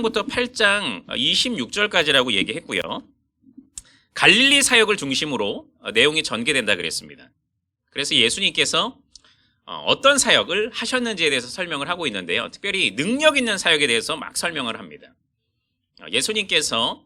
부터 8장 26절까지라고 얘기했고요. 갈릴리 사역을 중심으로 내용이 전개된다 그랬습니다. 그래서 예수님께서 어떤 사역을 하셨는지에 대해서 설명을 하고 있는데요. 특별히 능력 있는 사역에 대해서 막 설명을 합니다. 예수님께서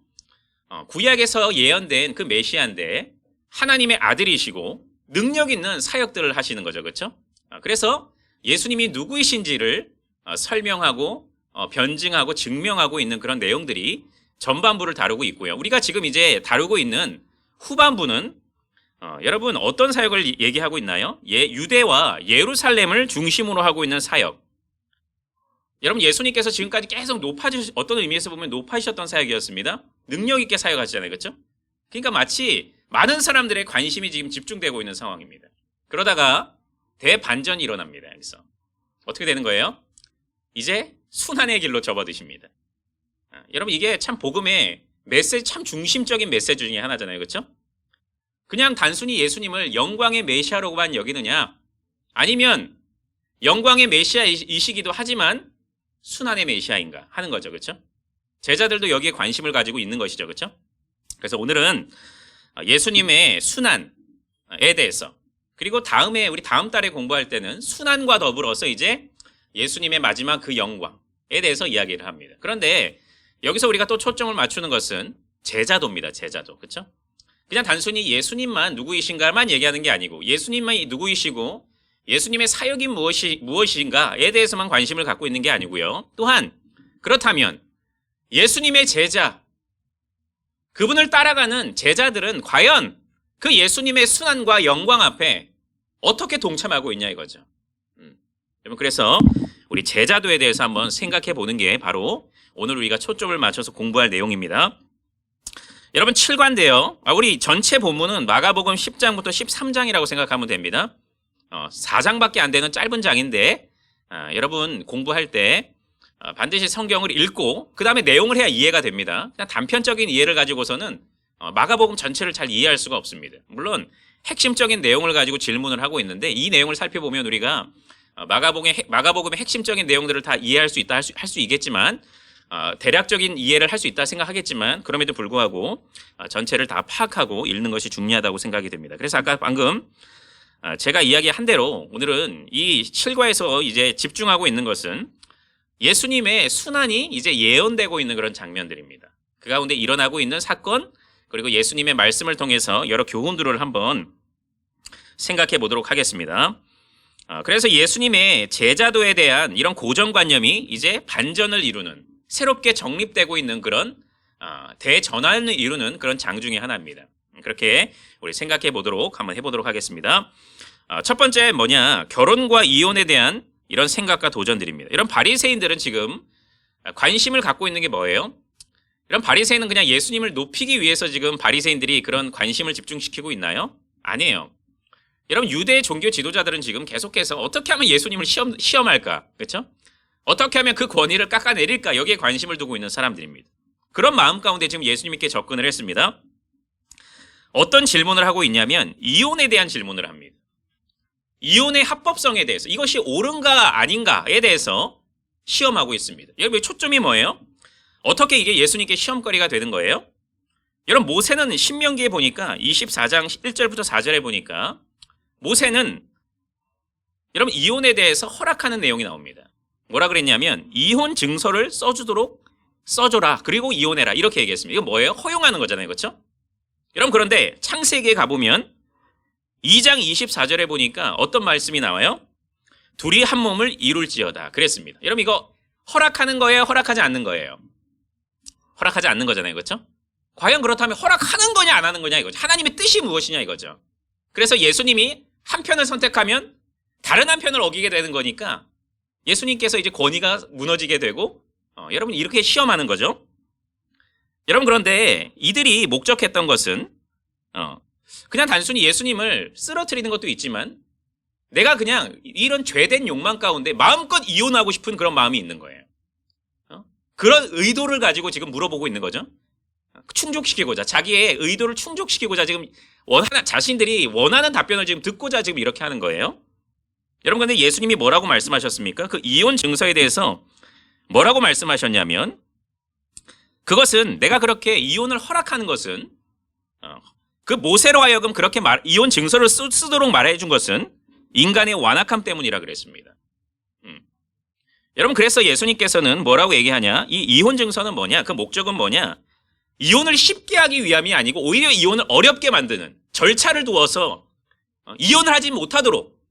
구약에서 예언된 그 메시아인데 하나님의 아들이시고 능력 있는 사역들을 하시는 거죠. 그렇죠? 그래서 예수님이 누구이신지를 설명하고 변증하고 증명하고 있는 그런 내용들이 전반부를 다루고 있고요. 우리가 지금 이제 다루고 있는 후반부는 여러분 어떤 사역을 얘기하고 있나요? 유대와 예루살렘을 중심으로 하고 있는 사역. 여러분 예수님께서 지금까지 계속 어떤 의미에서 보면 높아지셨던 사역이었습니다. 능력 있게 사역하시잖아요. 그렇죠? 그러니까 마치 많은 사람들의 관심이 지금 집중되고 있는 상황입니다. 그러다가 대반전이 일어납니다. 여기서 어떻게 되는 거예요? 이제 순환의 길로 접어드십니다. 여러분 이게 참 복음의 메시지 참 중심적인 메시지 중에 하나잖아요. 그렇죠? 그냥 단순히 예수님을 영광의 메시아로만 여기느냐 아니면 영광의 메시아이시기도 하지만 순환의 메시아인가 하는 거죠. 그렇죠? 제자들도 여기에 관심을 가지고 있는 것이죠. 그렇죠? 그래서 오늘은 예수님의 순환에 대해서 그리고 우리 다음 달에 공부할 때는 순환과 더불어서 이제 예수님의 마지막 그 영광에 대해서 이야기를 합니다. 그런데 여기서 우리가 또 초점을 맞추는 것은 제자도입니다. 제자도. 그렇죠? 그냥 단순히 예수님만 누구이신가만 얘기하는 게 아니고 예수님만 누구이시고 예수님의 사역이 무엇인가에 대해서만 관심을 갖고 있는 게 아니고요. 또한 그렇다면 예수님의 제자, 그분을 따라가는 제자들은 과연 그 예수님의 순환과 영광 앞에 어떻게 동참하고 있냐 이거죠. 여러분 그래서 우리 제자도에 대해서 한번 생각해 보는 게 바로 오늘 우리가 초점을 맞춰서 공부할 내용입니다. 여러분 7관인데요. 우리 전체 본문은 마가복음 10장부터 13장이라고 생각하면 됩니다. 4장밖에 안 되는 짧은 장인데 여러분 공부할 때 반드시 성경을 읽고 그 다음에 내용을 해야 이해가 됩니다. 그냥 단편적인 이해를 가지고서는 마가복음 전체를 잘 이해할 수가 없습니다. 물론 핵심적인 내용을 가지고 질문을 하고 있는데 이 내용을 살펴보면 우리가 마가복음의 핵심적인 내용들을 다 이해할 수 있다 할 수 있겠지만 대략적인 이해를 할 수 있다 생각하겠지만 그럼에도 불구하고 전체를 다 파악하고 읽는 것이 중요하다고 생각이 됩니다. 그래서 아까 방금 제가 이야기한 대로 오늘은 이 7과에서 이제 집중하고 있는 것은 예수님의 순환이 이제 예언되고 있는 그런 장면들입니다. 그 가운데 일어나고 있는 사건 그리고 예수님의 말씀을 통해서 여러 교훈들을 한번 생각해 보도록 하겠습니다. 그래서 예수님의 제자도에 대한 이런 고정관념이 이제 반전을 이루는 새롭게 정립되고 있는 그런 대전환을 이루는 그런 장 중에 하나입니다. 그렇게 우리 생각해 보도록 한번 해보도록 하겠습니다. 첫 번째 뭐냐? 결혼과 이혼에 대한 이런 생각과 도전들입니다. 이런 바리새인들은 지금 관심을 갖고 있는 게 뭐예요? 이런 바리새인은 그냥 예수님을 높이기 위해서 지금 바리새인들이 그런 관심을 집중시키고 있나요? 아니에요. 여러분 유대 종교 지도자들은 지금 계속해서 어떻게 하면 예수님을 시험할까? 그렇죠? 어떻게 하면 그 권위를 깎아내릴까? 여기에 관심을 두고 있는 사람들입니다. 그런 마음 가운데 지금 예수님께 접근을 했습니다. 어떤 질문을 하고 있냐면 이혼에 대한 질문을 합니다. 이혼의 합법성에 대해서 이것이 옳은가 아닌가에 대해서 시험하고 있습니다. 여러분 초점이 뭐예요? 어떻게 이게 예수님께 시험거리가 되는 거예요? 여러분 모세는 신명기에 보니까 24장 1절부터 4절에 보니까 모세는 여러분 이혼에 대해서 허락하는 내용이 나옵니다. 뭐라 그랬냐면 이혼 증서를 써줘라 그리고 이혼해라 이렇게 얘기했습니다. 이거 뭐예요? 허용하는 거잖아요. 그렇죠? 여러분 그런데 창세기에 가보면 2장 24절에 보니까 어떤 말씀이 나와요? 둘이 한 몸을 이룰지어다 그랬습니다. 여러분 이거 허락하는 거예요? 허락하지 않는 거예요? 허락하지 않는 거잖아요. 그렇죠? 과연 그렇다면 허락하는 거냐 안 하는 거냐 이거죠. 하나님의 뜻이 무엇이냐 이거죠. 그래서 예수님이 한 편을 선택하면 다른 한 편을 어기게 되는 거니까 예수님께서 이제 권위가 무너지게 되고 여러분 이렇게 시험하는 거죠. 여러분 그런데 이들이 목적했던 것은 그냥 단순히 예수님을 쓰러뜨리는 것도 있지만 내가 그냥 이런 죄된 욕망 가운데 마음껏 이혼하고 싶은 그런 마음이 있는 거예요. 그런 의도를 가지고 지금 물어보고 있는 거죠. 충족시키고자 자기의 의도를 충족시키고자 지금 자신들이 원하는 답변을 지금 듣고자 지금 이렇게 하는 거예요. 여러분 근데 예수님이 뭐라고 말씀하셨습니까? 그 이혼 증서에 대해서 뭐라고 말씀하셨냐면 그것은 내가 그렇게 이혼을 허락하는 것은 그 모세로 하여금 그렇게 이혼 증서를 쓰도록 말해준 것은 인간의 완악함 때문이라 그랬습니다. 여러분 그래서 예수님께서는 뭐라고 얘기하냐? 이 이혼 증서는 뭐냐? 그 목적은 뭐냐? 이혼을 쉽게 하기 위함이 아니고 오히려 이혼을 어렵게 만드는 절차를 두어서 이혼을 하지 못하도록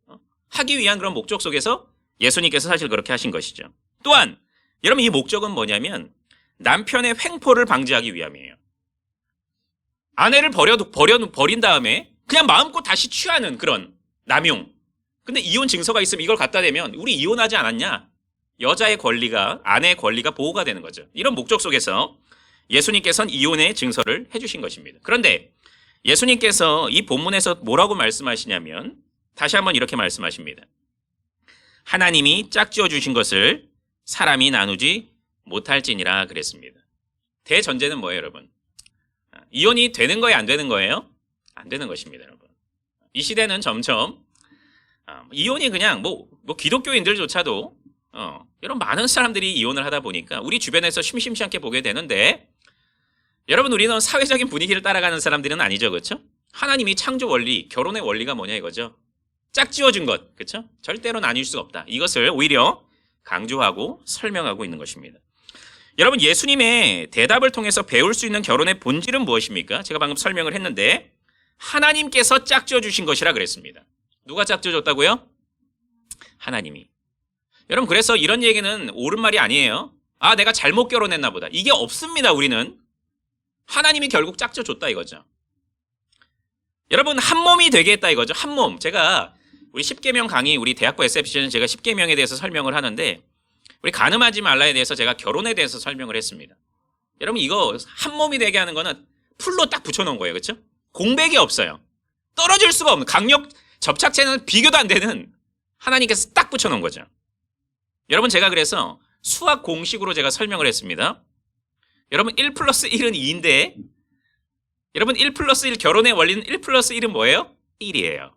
하기 위한 그런 목적 속에서 예수님께서 사실 그렇게 하신 것이죠. 또한 여러분 이 목적은 뭐냐면 남편의 횡포를 방지하기 위함이에요. 아내를 버린 다음에 그냥 마음껏 다시 취하는 그런 남용. 근데 이혼 증서가 있으면 이걸 갖다 대면 우리 이혼하지 않았냐? 여자의 권리가, 아내의 권리가 보호가 되는 거죠. 이런 목적 속에서 예수님께서는 이혼의 증서를 해주신 것입니다. 그런데 예수님께서 이 본문에서 뭐라고 말씀하시냐면 다시 한번 이렇게 말씀하십니다. 하나님이 짝지어 주신 것을 사람이 나누지 못할지니라 그랬습니다. 대전제는 뭐예요, 여러분? 이혼이 되는 거예요, 안 되는 거예요? 안 되는 것입니다, 여러분. 이 시대는 점점 이혼이 그냥 뭐 기독교인들조차도 이런 많은 사람들이 이혼을 하다 보니까 우리 주변에서 심심치 않게 보게 되는데 여러분 우리는 사회적인 분위기를 따라가는 사람들은 아니죠, 그렇죠? 하나님이 창조 원리, 결혼의 원리가 뭐냐 이거죠. 짝지어준 것, 그렇죠? 절대로 나뉠 수가 없다. 이것을 오히려 강조하고 설명하고 있는 것입니다. 여러분 예수님의 대답을 통해서 배울 수 있는 결혼의 본질은 무엇입니까? 제가 방금 설명을 했는데 하나님께서 짝지어 주신 것이라 그랬습니다. 누가 짝지어 줬다고요? 하나님이. 여러분 그래서 이런 얘기는 옳은 말이 아니에요. 아 내가 잘못 결혼했나 보다. 이게 없습니다. 우리는. 하나님이 결국 짝지어 줬다 이거죠. 여러분 한 몸이 되게 했다 이거죠. 한 몸. 제가 우리 10계명 강의 우리 대학부 SFC는 제가 10계명에 대해서 설명을 하는데 우리 간음하지 말라에 대해서 제가 결혼에 대해서 설명을 했습니다. 여러분 이거 한 몸이 되게 하는 거는 풀로 딱 붙여놓은 거예요. 그렇죠? 공백이 없어요. 떨어질 수가 없는 강력 접착제는 비교도 안 되는 하나님께서 딱 붙여놓은 거죠. 여러분 제가 그래서 수학 공식으로 제가 설명을 했습니다. 여러분 1 플러스 1은 2인데 여러분 1 플러스 1 결혼의 원리는 1 플러스 1은 뭐예요? 1이에요.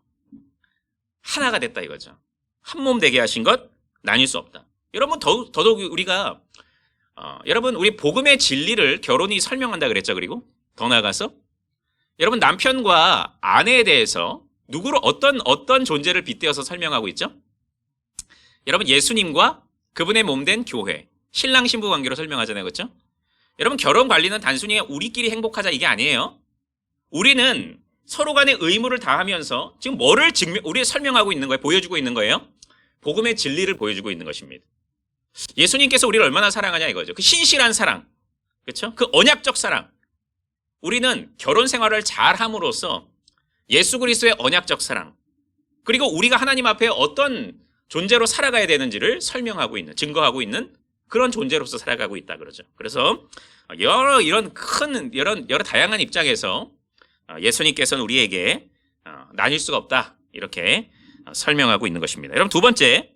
하나가 됐다 이거죠. 한 몸 되게 하신 것 나뉠 수 없다. 여러분 더더욱 우리가 여러분 우리 복음의 진리를 결혼이 설명한다 그랬죠. 그리고 더 나아가서 여러분 남편과 아내에 대해서 누구를 어떤 존재를 빗대어서 설명하고 있죠? 여러분 예수님과 그분의 몸된 교회, 신랑 신부 관계로 설명하잖아요. 그렇죠? 여러분 결혼 관리는 단순히 우리끼리 행복하자 이게 아니에요. 우리는 서로 간의 의무를 다하면서 지금 뭐를 우리 설명하고 있는 거예요? 보여주고 있는 거예요? 복음의 진리를 보여주고 있는 것입니다. 예수님께서 우리를 얼마나 사랑하냐 이거죠. 그 신실한 사랑, 그렇죠? 그 언약적 사랑. 우리는 결혼 생활을 잘 함으로써 예수 그리스도의 언약적 사랑, 그리고 우리가 하나님 앞에 어떤 존재로 살아가야 되는지를 설명하고 있는, 증거하고 있는 그런 존재로서 살아가고 있다 그러죠. 그래서 여러 다양한 입장에서 예수님께서는 우리에게 나뉠 수가 없다 이렇게 설명하고 있는 것입니다. 여러분 두 번째,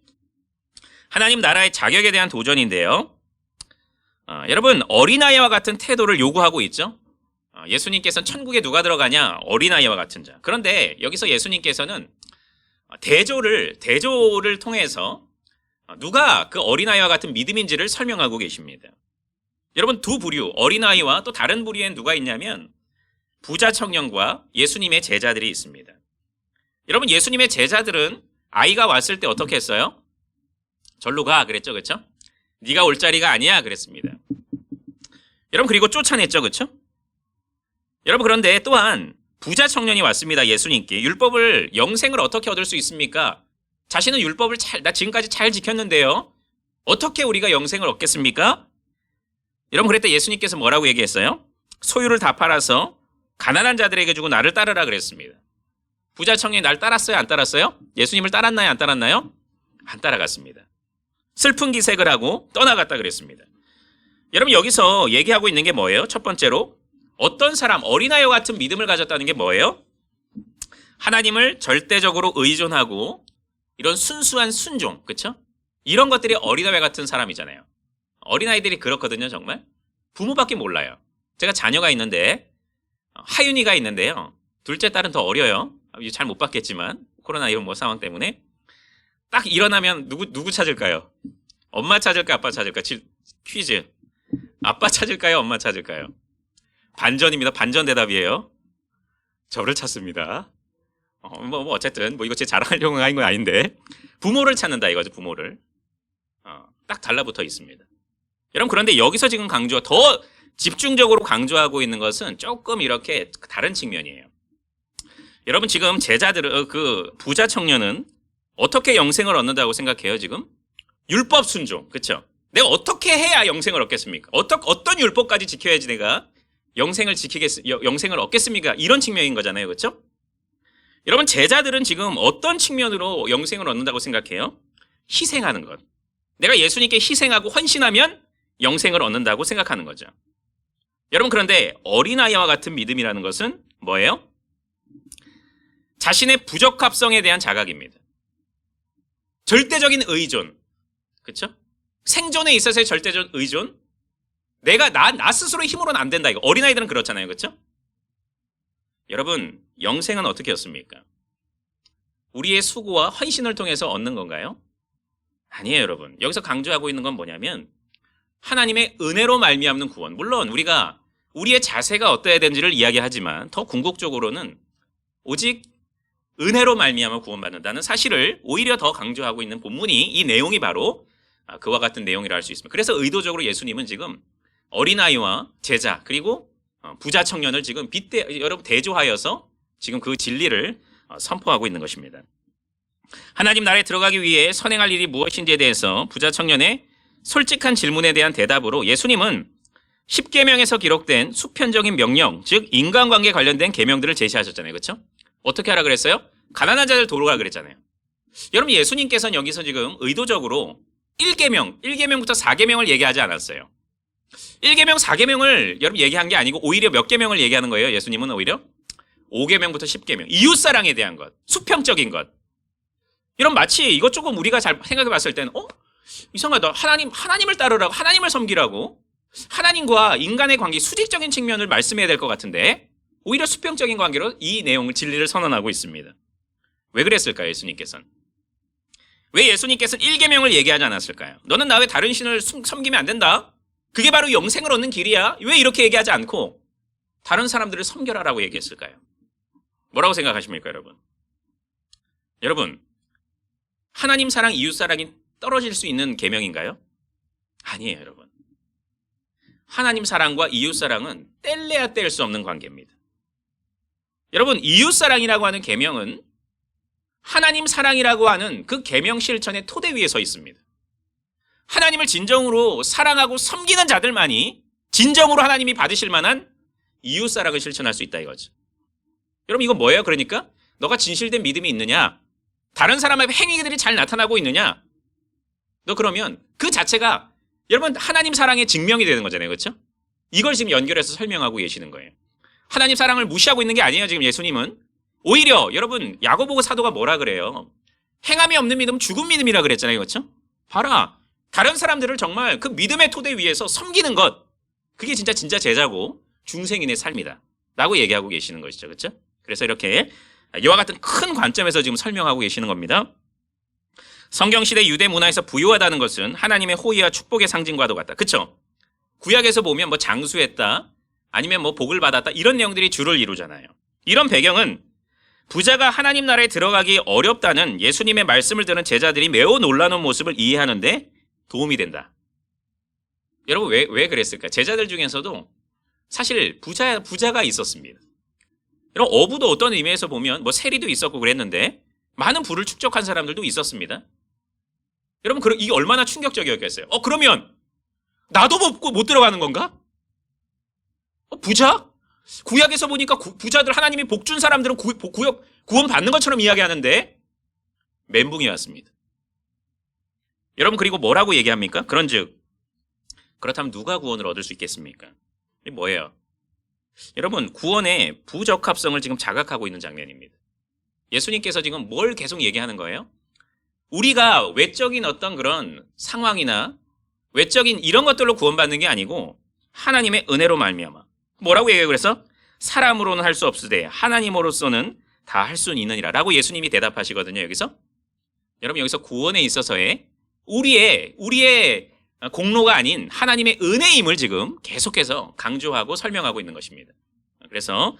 하나님 나라의 자격에 대한 도전인데요. 여러분 어린아이와 같은 태도를 요구하고 있죠. 예수님께서는 천국에 누가 들어가냐? 어린아이와 같은 자. 그런데 여기서 예수님께서는 대조를 통해서 누가 그 어린아이와 같은 믿음인지를 설명하고 계십니다. 여러분 두 부류, 어린아이와 또 다른 부류엔 누가 있냐면 부자 청년과 예수님의 제자들이 있습니다. 여러분 예수님의 제자들은 아이가 왔을 때 어떻게 했어요? 절로 가 그랬죠. 그렇죠? 네가 올 자리가 아니야 그랬습니다. 여러분 그리고 쫓아냈죠. 그렇죠? 여러분 그런데 또한 부자 청년이 왔습니다. 예수님께. 율법을 영생을 어떻게 얻을 수 있습니까? 자신은 율법을 나 지금까지 잘 지켰는데요. 어떻게 우리가 영생을 얻겠습니까? 여러분 그랬더니 예수님께서 뭐라고 얘기했어요? 소유를 다 팔아서 가난한 자들에게 주고 나를 따르라 그랬습니다. 부자 청년이 날 따랐어요? 안 따랐어요? 예수님을 따랐나요? 안 따랐나요? 안 따라갔습니다. 슬픈 기색을 하고 떠나갔다 그랬습니다. 여러분 여기서 얘기하고 있는 게 뭐예요? 첫 번째로 어떤 사람, 어린아이와 같은 믿음을 가졌다는 게 뭐예요? 하나님을 절대적으로 의존하고 이런 순수한 순종, 그렇죠? 이런 것들이 어린아이 같은 사람이잖아요. 어린아이들이 그렇거든요, 정말. 부모밖에 몰라요. 제가 자녀가 있는데 하윤이가 있는데요. 둘째 딸은 더 어려요. 잘 못 봤겠지만 코로나 이런 상황 때문에 딱 일어나면 누구 찾을까요? 엄마 찾을까 아빠 찾을까? 퀴즈. 아빠 찾을까요? 엄마 찾을까요? 반전입니다. 반전 대답이에요. 저를 찾습니다. 어쨌든 이거 제 자랑하려고 하는 건 아닌데 부모를 찾는다 이거죠. 부모를. 딱 달라붙어 있습니다. 여러분 그런데 여기서 지금 더 집중적으로 강조하고 있는 것은 조금 이렇게 다른 측면이에요. 여러분 지금 제자들은 그 부자 청년은 어떻게 영생을 얻는다고 생각해요 지금? 율법 순종, 그렇죠? 내가 어떻게 해야 영생을 얻겠습니까? 어떤 율법까지 지켜야지 내가 영생을 얻겠습니까? 이런 측면인 거잖아요, 그렇죠? 여러분 제자들은 지금 어떤 측면으로 영생을 얻는다고 생각해요? 희생하는 것. 내가 예수님께 희생하고 헌신하면 영생을 얻는다고 생각하는 거죠. 여러분 그런데 어린아이와 같은 믿음이라는 것은 뭐예요? 자신의 부적합성에 대한 자각입니다. 절대적인 의존. 그렇죠? 생존에 있어서의 절대적 의존. 내가 나 스스로 힘으로는 안 된다. 이거 어린아이들은 그렇잖아요. 그렇죠? 여러분 영생은 어떻게 얻습니까? 우리의 수고와 헌신을 통해서 얻는 건가요? 아니에요, 여러분. 여기서 강조하고 있는 건 뭐냐면 하나님의 은혜로 말미암는 구원. 물론 우리가 우리의 자세가 어떠해야 되는지를 이야기하지만 더 궁극적으로는 오직 은혜로 말미암아 구원받는다는 사실을 오히려 더 강조하고 있는 본문이 이 내용이 바로 그와 같은 내용이라 할 수 있습니다. 그래서 의도적으로 예수님은 지금 어린아이와 제자 그리고 부자 청년을 지금 여러분 대조하여서 지금 그 진리를 선포하고 있는 것입니다. 하나님 나라에 들어가기 위해 선행할 일이 무엇인지에 대해서 부자 청년의 솔직한 질문에 대한 대답으로 예수님은 10계명에서 기록된 수편적인 명령, 즉 인간관계 관련된 계명들을 제시하셨잖아요. 그렇죠? 어떻게 하라 그랬어요? 가난한 자들 도우라 그랬잖아요. 여러분 예수님께서는 여기서 지금 의도적으로 1계명부터 4계명을 얘기하지 않았어요. 1계명, 4계명을 여러분 얘기한 게 아니고 오히려 몇 계명을 얘기하는 거예요. 예수님은 오히려 5계명부터 10계명. 이웃사랑에 대한 것, 수평적인 것. 이런 마치 이것 조금 우리가 잘 생각해 봤을 때는 이상하다. 하나님을 따르라고, 하나님을 섬기라고 하나님과 인간의 관계 수직적인 측면을 말씀해야 될 것 같은데 오히려 수평적인 관계로 이 내용을 진리를 선언하고 있습니다. 왜 그랬을까요? 예수님께서는. 왜 예수님께서는 1계명을 얘기하지 않았을까요? 너는 나 외 다른 신을 섬기면 안 된다. 그게 바로 영생을 얻는 길이야. 왜 이렇게 얘기하지 않고 다른 사람들을 섬겨라라고 얘기했을까요? 뭐라고 생각하십니까, 여러분? 여러분, 하나님 사랑, 이웃 사랑이 떨어질 수 있는 계명인가요? 아니에요, 여러분. 하나님 사랑과 이웃 사랑은 뗄래야 뗄 수 없는 관계입니다. 여러분, 이웃 사랑이라고 하는 계명은 하나님 사랑이라고 하는 그 계명 실천의 토대 위에 서 있습니다. 하나님을 진정으로 사랑하고 섬기는 자들만이 진정으로 하나님이 받으실 만한 이웃 사랑을 실천할 수 있다 이거죠. 여러분 이건 뭐예요? 그러니까 너가 진실된 믿음이 있느냐? 다른 사람의 행위들이 잘 나타나고 있느냐? 너 그러면 그 자체가 여러분 하나님 사랑의 증명이 되는 거잖아요. 그렇죠? 이걸 지금 연결해서 설명하고 계시는 거예요. 하나님 사랑을 무시하고 있는 게 아니에요. 지금 예수님은. 오히려 여러분 야고보 사도가 뭐라 그래요? 행함이 없는 믿음은 죽은 믿음이라 그랬잖아요. 그렇죠? 봐라. 다른 사람들을 정말 그 믿음의 토대 위에서 섬기는 것. 그게 진짜 제자고 중생인의 삶이다. 라고 얘기하고 계시는 것이죠. 그렇죠? 그래서 이렇게 이와 같은 큰 관점에서 지금 설명하고 계시는 겁니다. 성경시대 유대 문화에서 부유하다는 것은 하나님의 호의와 축복의 상징과도 같다. 그렇죠? 구약에서 보면 뭐 장수했다. 아니면 뭐 복을 받았다. 이런 내용들이 주를 이루잖아요. 이런 배경은 부자가 하나님 나라에 들어가기 어렵다는 예수님의 말씀을 듣는 제자들이 매우 놀라는 모습을 이해하는데 도움이 된다. 여러분 왜 그랬을까? 제자들 중에서도 사실 부자가 있었습니다. 여러분 어부도 어떤 의미에서 보면 뭐 세리도 있었고 그랬는데 많은 부를 축적한 사람들도 있었습니다. 여러분 이게 얼마나 충격적이었겠어요? 그러면 나도 못 들어가는 건가? 부자? 구약에서 보니까 부자들 하나님이 복 준 사람들은 구원 받는 것처럼 이야기하는데 멘붕이 왔습니다. 여러분 그리고 뭐라고 얘기합니까? 그렇다면 누가 구원을 얻을 수 있겠습니까? 이게 뭐예요? 여러분 구원의 부적합성을 지금 자각하고 있는 장면입니다. 예수님께서 지금 뭘 계속 얘기하는 거예요? 우리가 외적인 어떤 그런 상황이나 외적인 이런 것들로 구원받는 게 아니고 하나님의 은혜로 말미암아. 뭐라고 얘기해요? 그래서 사람으로는 할 수 없으되 하나님으로서는 다 할 수 있느니라 라고 예수님이 대답하시거든요. 여기서 여러분 여기서 구원에 있어서의 우리의 공로가 아닌 하나님의 은혜임을 지금 계속해서 강조하고 설명하고 있는 것입니다. 그래서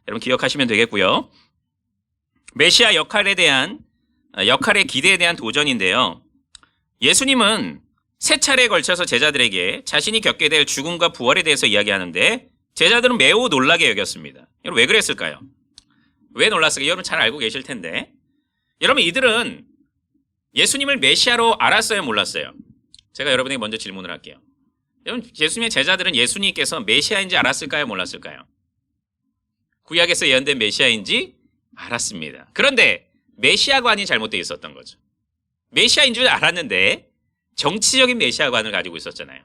여러분 기억하시면 되겠고요. 메시아 역할의 기대에 대한 도전인데요. 예수님은 세 차례에 걸쳐서 제자들에게 자신이 겪게 될 죽음과 부활에 대해서 이야기하는데 제자들은 매우 놀라게 여겼습니다. 여러분 왜 그랬을까요? 왜 놀랐을까요? 여러분 잘 알고 계실 텐데. 여러분 이들은 예수님을 메시아로 알았어요, 몰랐어요? 제가 여러분에게 먼저 질문을 할게요. 여러분 예수님의 제자들은 예수님께서 메시아인지 알았을까요, 몰랐을까요? 구약에서 예언된 메시아인지 알았습니다. 그런데 메시아관이 잘못되어 있었던 거죠. 메시아인 줄 알았는데 정치적인 메시아관을 가지고 있었잖아요.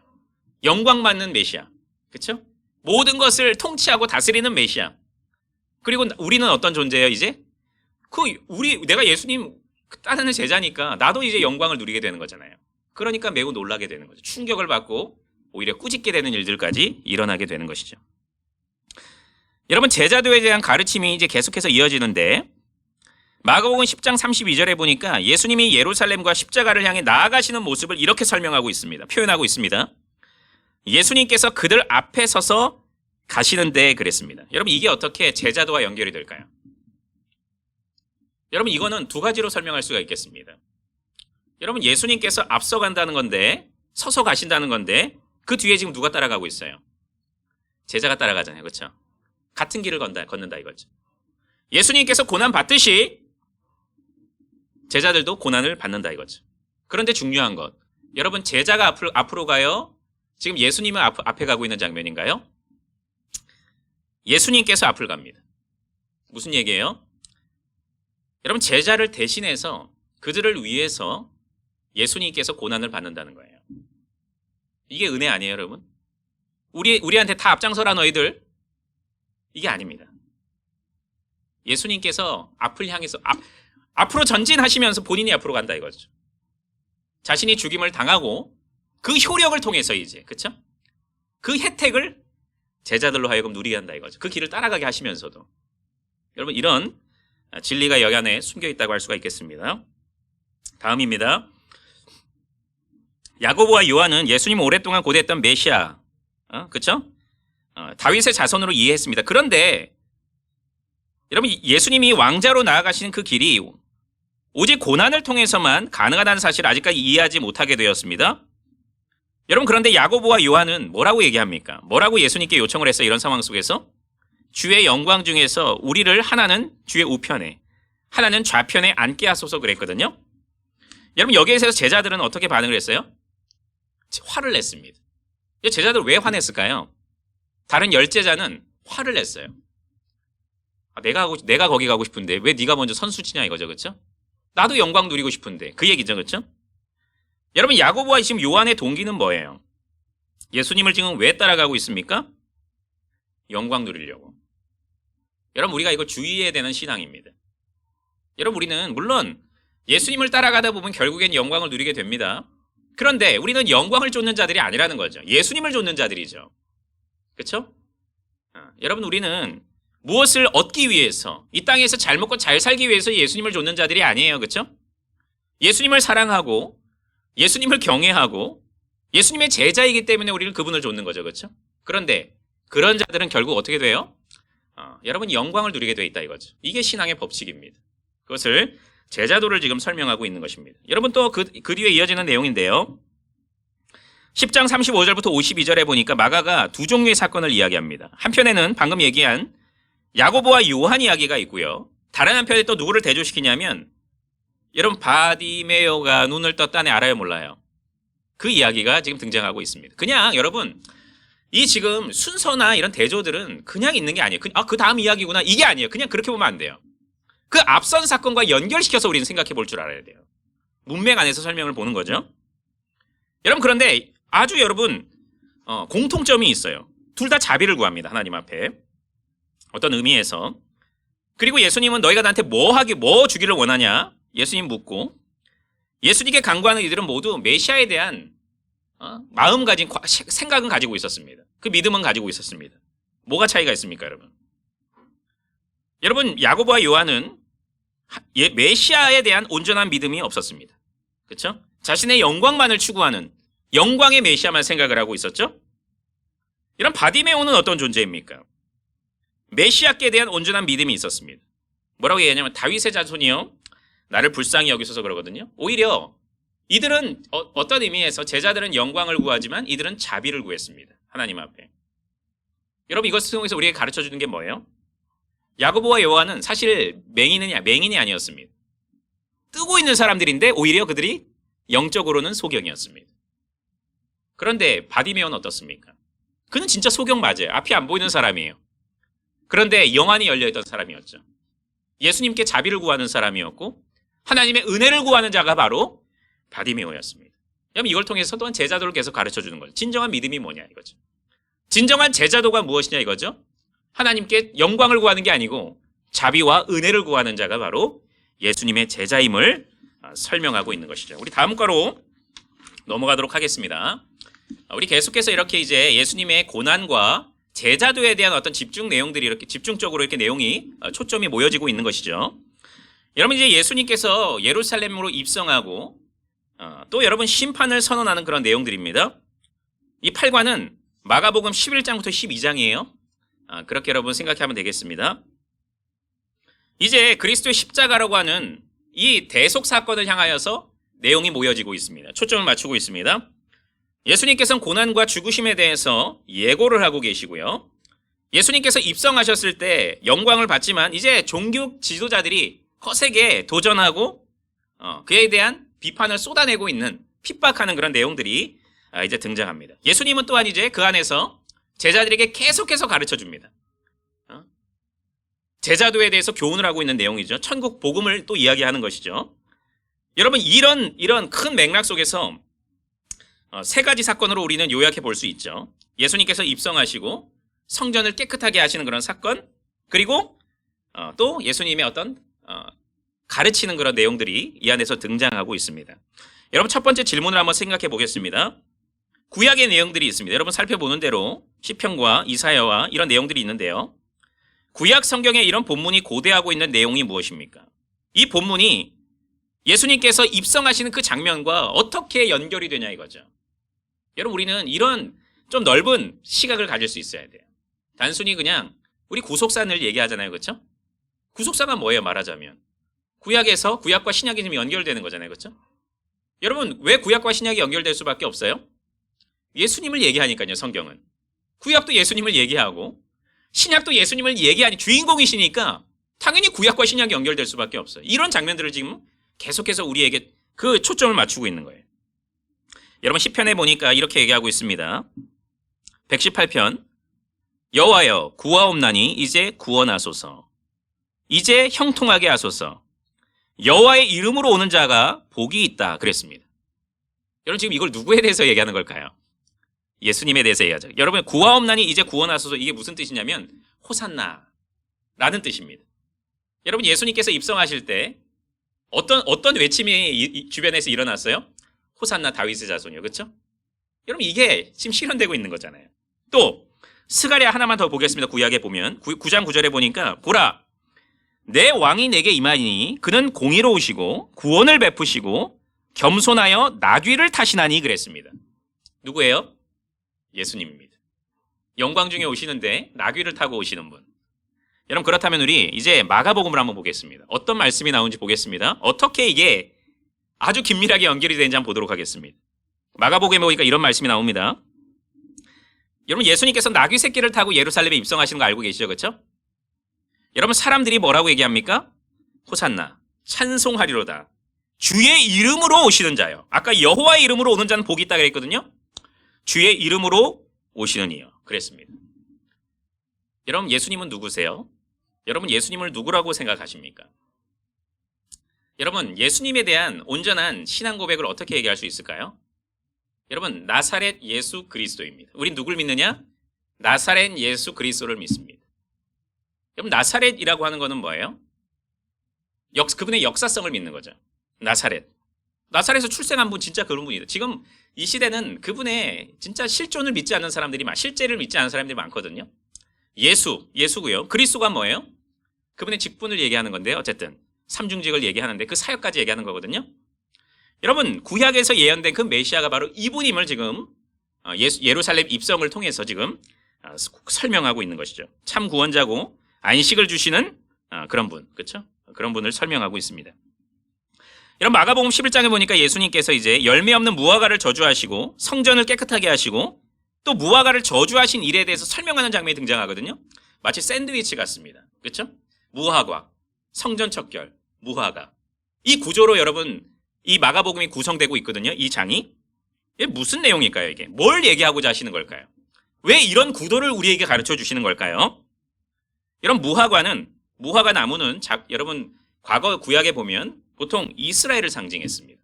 영광 받는 메시아. 그렇죠? 모든 것을 통치하고 다스리는 메시아. 그리고 우리는 어떤 존재예요, 이제? 내가 예수님 따르는 제자니까 나도 이제 영광을 누리게 되는 거잖아요. 그러니까 매우 놀라게 되는 거죠. 충격을 받고 오히려 꾸짖게 되는 일들까지 일어나게 되는 것이죠. 여러분 제자도에 대한 가르침이 이제 계속해서 이어지는데 마가복음 10장 32절에 보니까 예수님이 예루살렘과 십자가를 향해 나아가시는 모습을 이렇게 설명하고 있습니다. 표현하고 있습니다. 예수님께서 그들 앞에 서서 가시는데 그랬습니다. 여러분 이게 어떻게 제자도와 연결이 될까요? 여러분 이거는 두 가지로 설명할 수가 있겠습니다. 여러분 예수님께서 앞서간다는 건데 서서 가신다는 건데 그 뒤에 지금 누가 따라가고 있어요? 제자가 따라가잖아요. 그렇죠? 같은 길을 걷는다 이거죠. 예수님께서 고난 받듯이 제자들도 고난을 받는다 이거죠. 그런데 중요한 것, 여러분 제자가 앞으로 가요? 지금 예수님은 앞에 가고 있는 장면인가요? 예수님께서 앞을 갑니다. 무슨 얘기예요? 여러분 제자를 대신해서 그들을 위해서 예수님께서 고난을 받는다는 거예요. 이게 은혜 아니에요, 여러분? 우리한테 다 앞장서라 너희들. 이게 아닙니다. 예수님께서 앞을 향해서 앞으로 전진하시면서 본인이 앞으로 간다 이거죠. 자신이 죽임을 당하고 그 효력을 통해서 이제 그렇죠? 그 혜택을 제자들로 하여금 누리게 한다 이거죠. 그 길을 따라가게 하시면서도 여러분 이런 진리가 여기 안에 숨겨 있다고 할 수가 있겠습니다. 다음입니다. 야고보와 요한은 예수님을 오랫동안 고대했던 메시아, 그렇죠? 다윗의 자손으로 이해했습니다. 그런데 여러분 예수님이 왕자로 나아가시는 그 길이 오직 고난을 통해서만 가능하다는 사실을 아직까지 이해하지 못하게 되었습니다. 여러분 그런데 야고보와 요한은 뭐라고 얘기합니까? 뭐라고 예수님께 요청을 했어요? 이런 상황 속에서 주의 영광 중에서 우리를 하나는 주의 우편에 하나는 좌편에 앉게 하소서 그랬거든요. 여러분 여기에서 제자들은 어떻게 반응을 했어요? 화를 냈습니다. 제자들 왜 화냈을까요? 다른 열제자는 화를 냈어요. 내가 거기 가고 싶은데 왜 네가 먼저 선수치냐 이거죠, 그렇죠? 나도 영광 누리고 싶은데 그 얘기죠, 그렇죠? 여러분 야고보와 지금 요한의 동기는 뭐예요? 예수님을 지금 왜 따라가고 있습니까? 영광 누리려고. 여러분 우리가 이거 주의해야 되는 신앙입니다. 여러분 우리는 물론 예수님을 따라가다 보면 결국엔 영광을 누리게 됩니다. 그런데 우리는 영광을 쫓는 자들이 아니라는 거죠. 예수님을 쫓는 자들이죠. 그렇죠? 여러분 우리는 무엇을 얻기 위해서 이 땅에서 잘 먹고 잘 살기 위해서 예수님을 쫓는 자들이 아니에요. 그렇죠? 예수님을 사랑하고 예수님을 경외하고 예수님의 제자이기 때문에 우리는 그분을 쫓는 거죠. 그렇죠? 그런데 그런 자들은 결국 어떻게 돼요? 여러분 영광을 누리게 돼 있다 이거죠. 이게 신앙의 법칙입니다. 그것을 제자도를 지금 설명하고 있는 것입니다. 여러분 또 그 뒤에 이어지는 내용인데요. 10장 35절부터 52절에 보니까 마가가 두 종류의 사건을 이야기합니다. 한편에는 방금 얘기한 야고보와 요한 이야기가 있고요. 다른 한편에 또 누구를 대조시키냐면 여러분 바디메오가 눈을 떴다네 알아요 몰라요? 그 이야기가 지금 등장하고 있습니다. 그냥 여러분 이 지금 순서나 이런 대조들은 그냥 있는 게 아니에요. 그 다음 이야기구나 이게 아니에요. 그냥 그렇게 보면 안 돼요. 그 앞선 사건과 연결시켜서 우리는 생각해 볼 줄 알아야 돼요. 문맥 안에서 설명을 보는 거죠. 여러분 그런데 아주 여러분 공통점이 있어요. 둘 다 자비를 구합니다. 하나님 앞에. 어떤 의미에서. 그리고 예수님은 너희가 나한테 뭐 주기를 원하냐? 예수님 묻고 예수님께 간구하는 이들은 모두 메시아에 대한 마음가짐, 생각은 가지고 있었습니다. 그 믿음은 가지고 있었습니다. 뭐가 차이가 있습니까, 여러분? 여러분 야고보와 요한은 메시아에 대한 온전한 믿음이 없었습니다. 그렇죠? 자신의 영광만을 추구하는 영광의 메시아만 생각을 하고 있었죠. 이런 바디메오는 어떤 존재입니까? 메시아께 대한 온전한 믿음이 있었습니다. 뭐라고 얘기하냐면 다윗의 자손이요 나를 불쌍히 여기셔서 그러거든요. 오히려 이들은 어떤 의미에서 제자들은 영광을 구하지만 이들은 자비를 구했습니다. 하나님 앞에. 여러분 이것을 통해서 우리에게 가르쳐주는 게 뭐예요? 야고보와 요한은 사실 맹인이 아니었습니다. 뜨고 있는 사람들인데 오히려 그들이 영적으로는 소경이었습니다. 그런데 바디메오는 어떻습니까? 그는 진짜 소경 맞아요. 앞이 안 보이는 사람이에요. 그런데 영안이 열려있던 사람이었죠. 예수님께 자비를 구하는 사람이었고 하나님의 은혜를 구하는 자가 바로 바디메오였습니다. 여러분 이걸 통해서 또한 제자도를 계속 가르쳐주는 거죠. 진정한 믿음이 뭐냐 이거죠. 진정한 제자도가 무엇이냐 이거죠. 하나님께 영광을 구하는 게 아니고 자비와 은혜를 구하는 자가 바로 예수님의 제자임을 설명하고 있는 것이죠. 우리 다음 과로 넘어가도록 하겠습니다. 우리 계속해서 이렇게 이제 예수님의 고난과 제자도에 대한 어떤 집중 내용들이 이렇게 집중적으로 이렇게 내용이 초점이 모여지고 있는 것이죠. 여러분 이제 예수님께서 예루살렘으로 입성하고 또 여러분 심판을 선언하는 그런 내용들입니다. 이 8관은 마가복음 11장부터 12장이에요. 그렇게 여러분 생각하면 되겠습니다. 이제 그리스도의 십자가라고 하는 이 대속 사건을 향하여서 내용이 모여지고 있습니다. 초점을 맞추고 있습니다. 예수님께서는 고난과 죽으심에 대해서 예고를 하고 계시고요. 예수님께서 입성하셨을 때 영광을 받지만 이제 종교 지도자들이 거세게 도전하고 그에 대한 비판을 쏟아내고 있는 핍박하는 그런 내용들이 이제 등장합니다. 예수님은 또한 이제 그 안에서 제자들에게 계속해서 가르쳐 줍니다. 제자도에 대해서 교훈을 하고 있는 내용이죠. 천국 복음을 또 이야기하는 것이죠. 여러분 이런 큰 맥락 속에서 세 가지 사건으로 우리는 요약해 볼 수 있죠. 예수님께서 입성하시고 성전을 깨끗하게 하시는 그런 사건, 그리고 또 예수님의 어떤 가르치는 그런 내용들이 이 안에서 등장하고 있습니다. 여러분 첫 번째 질문을 한번 생각해 보겠습니다. 구약의 내용들이 있습니다. 여러분 살펴보는 대로 시편과 이사야와 이런 내용들이 있는데요. 구약 성경에 이런 본문이 고대하고 있는 내용이 무엇입니까? 이 본문이 예수님께서 입성하시는 그 장면과 어떻게 연결이 되냐 이거죠. 여러분 우리는 이런 좀 넓은 시각을 가질 수 있어야 돼요. 단순히 그냥 우리 구속사를 얘기하잖아요. 그렇죠? 구속사가 뭐예요 말하자면? 구약에서 구약과 신약이 좀 연결되는 거잖아요. 그렇죠? 여러분 왜 구약과 신약이 연결될 수밖에 없어요? 예수님을 얘기하니까요. 성경은. 구약도 예수님을 얘기하고 신약도 예수님을 얘기하니 주인공이시니까 당연히 구약과 신약이 연결될 수밖에 없어요. 이런 장면들을 지금 계속해서 우리에게 그 초점을 맞추고 있는 거예요. 여러분 시편에 보니까 이렇게 얘기하고 있습니다. 118편 여호와여 구하옵나니 이제 구원하소서. 이제 형통하게 하소서. 여호와의 이름으로 오는 자가 복이 있다 그랬습니다. 여러분 지금 이걸 누구에 대해서 얘기하는 걸까요? 예수님에 대해서 얘기하죠. 여러분 구하옵나니 이제 구원하소서 이게 무슨 뜻이냐면 호산나라는 뜻입니다. 여러분 예수님께서 입성하실 때 어떤 외침이 주변에서 일어났어요? 호산나 다윗의 자손이요. 그렇죠? 여러분 이게 지금 실현되고 있는 거잖아요. 또 스가랴 하나만 더 보겠습니다. 구약에 보면 9장 9절에 보니까 보라 내 왕이 내게 임하니 그는 공의로우시고 구원을 베푸시고 겸손하여 나귀를 타시나니 그랬습니다. 누구예요? 예수님입니다. 영광 중에 오시는데 나귀를 타고 오시는 분. 여러분 그렇다면 우리 이제 마가복음을 한번 보겠습니다. 어떤 말씀이 나오는지 보겠습니다. 어떻게 이게 아주 긴밀하게 연결이 되는지 한번 보도록 하겠습니다. 마가복음에 보니까 이런 말씀이 나옵니다. 여러분 예수님께서 나귀 새끼를 타고 예루살렘에 입성하시는 거 알고 계시죠? 그렇죠? 여러분 사람들이 뭐라고 얘기합니까? 호산나 찬송하리로다. 주의 이름으로 오시는 자요. 아까 여호와의 이름으로 오는 자는 복이 있다 그랬거든요. 주의 이름으로 오시는 이요. 그랬습니다. 여러분 예수님은 누구세요? 여러분 예수님을 누구라고 생각하십니까? 여러분 예수님에 대한 온전한 신앙 고백을 어떻게 얘기할 수 있을까요? 여러분 나사렛 예수 그리스도입니다. 우린 누굴 믿느냐? 나사렛 예수 그리스도를 믿습니다. 여러분 나사렛이라고 하는 것은 뭐예요? 그분의 역사성을 믿는 거죠. 나사렛에서 출생한 분 진짜 그런 분이다. 지금 이 시대는 그분의 진짜 실존을 믿지 않는 사람들이 실제를 믿지 않는 사람들이 많거든요. 예수고요. 그리스도가 뭐예요? 그분의 직분을 얘기하는 건데요. 어쨌든 삼중직을 얘기하는데 그 사역까지 얘기하는 거거든요. 여러분 구약에서 예언된 그 메시아가 바로 이분임을 지금 예루살렘 입성을 통해서 지금 설명하고 있는 것이죠. 참 구원자고 안식을 주시는 그런 분, 그렇죠? 그런 분을 설명하고 있습니다. 여러분 마가복음 11장에 보니까 예수님께서 이제 열매 없는 무화과를 저주하시고 성전을 깨끗하게 하시고 또 무화과를 저주하신 일에 대해서 설명하는 장면이 등장하거든요. 마치 샌드위치 같습니다. 그렇죠? 무화과, 성전 척결, 무화과. 이 구조로 여러분 이 마가복음이 구성되고 있거든요. 이 장이. 이게 무슨 내용일까요, 이게? 뭘 얘기하고자 하시는 걸까요? 왜 이런 구도를 우리에게 가르쳐 주시는 걸까요? 이런 무화과 나무는 여러분 과거 구약에 보면 보통 이스라엘을 상징했습니다.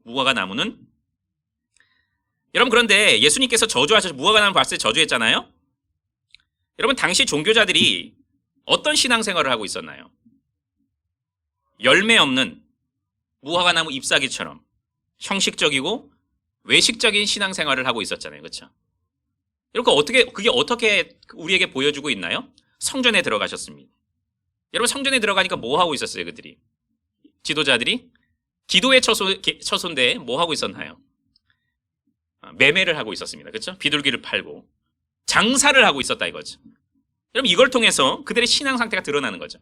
무화과 나무는 여러분 그런데 예수님께서 저주하셔서 무화과 나무 봤을 때 저주했잖아요. 여러분 당시 종교자들이 어떤 신앙생활을 하고 있었나요? 열매 없는 무화과 나무 잎사귀처럼 형식적이고 외식적인 신앙생활을 하고 있었잖아요. 그렇죠? 여러분 그게 어떻게 우리에게 보여주고 있나요? 성전에 들어가셨습니다. 여러분 성전에 들어가니까 뭐 하고 있었어요, 그들이? 지도자들이 기도의 처소인데 뭐 하고 있었나요? 매매를 하고 있었습니다. 그렇죠? 비둘기를 팔고 장사를 하고 있었다 이거죠. 여러분 이걸 통해서 그들의 신앙 상태가 드러나는 거죠.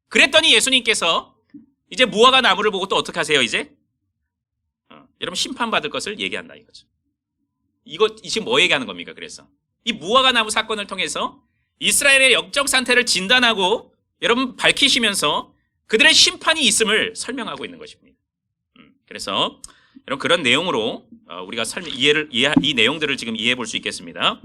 그랬더니 예수님께서 이제 무화과 나무를 보고 또 어떻게 하세요, 이제? 여러분 심판받을 것을 얘기한다 이거죠. 이거 지금 뭐 얘기하는 겁니까? 그래서 이 무화과 나무 사건을 통해서 이스라엘의 영적 상태를 진단하고 여러분 밝히시면서 그들의 심판이 있음을 설명하고 있는 것입니다. 그래서 여러분 그런 내용으로 우리가 이 내용들을 지금 이해해 볼 수 있겠습니다.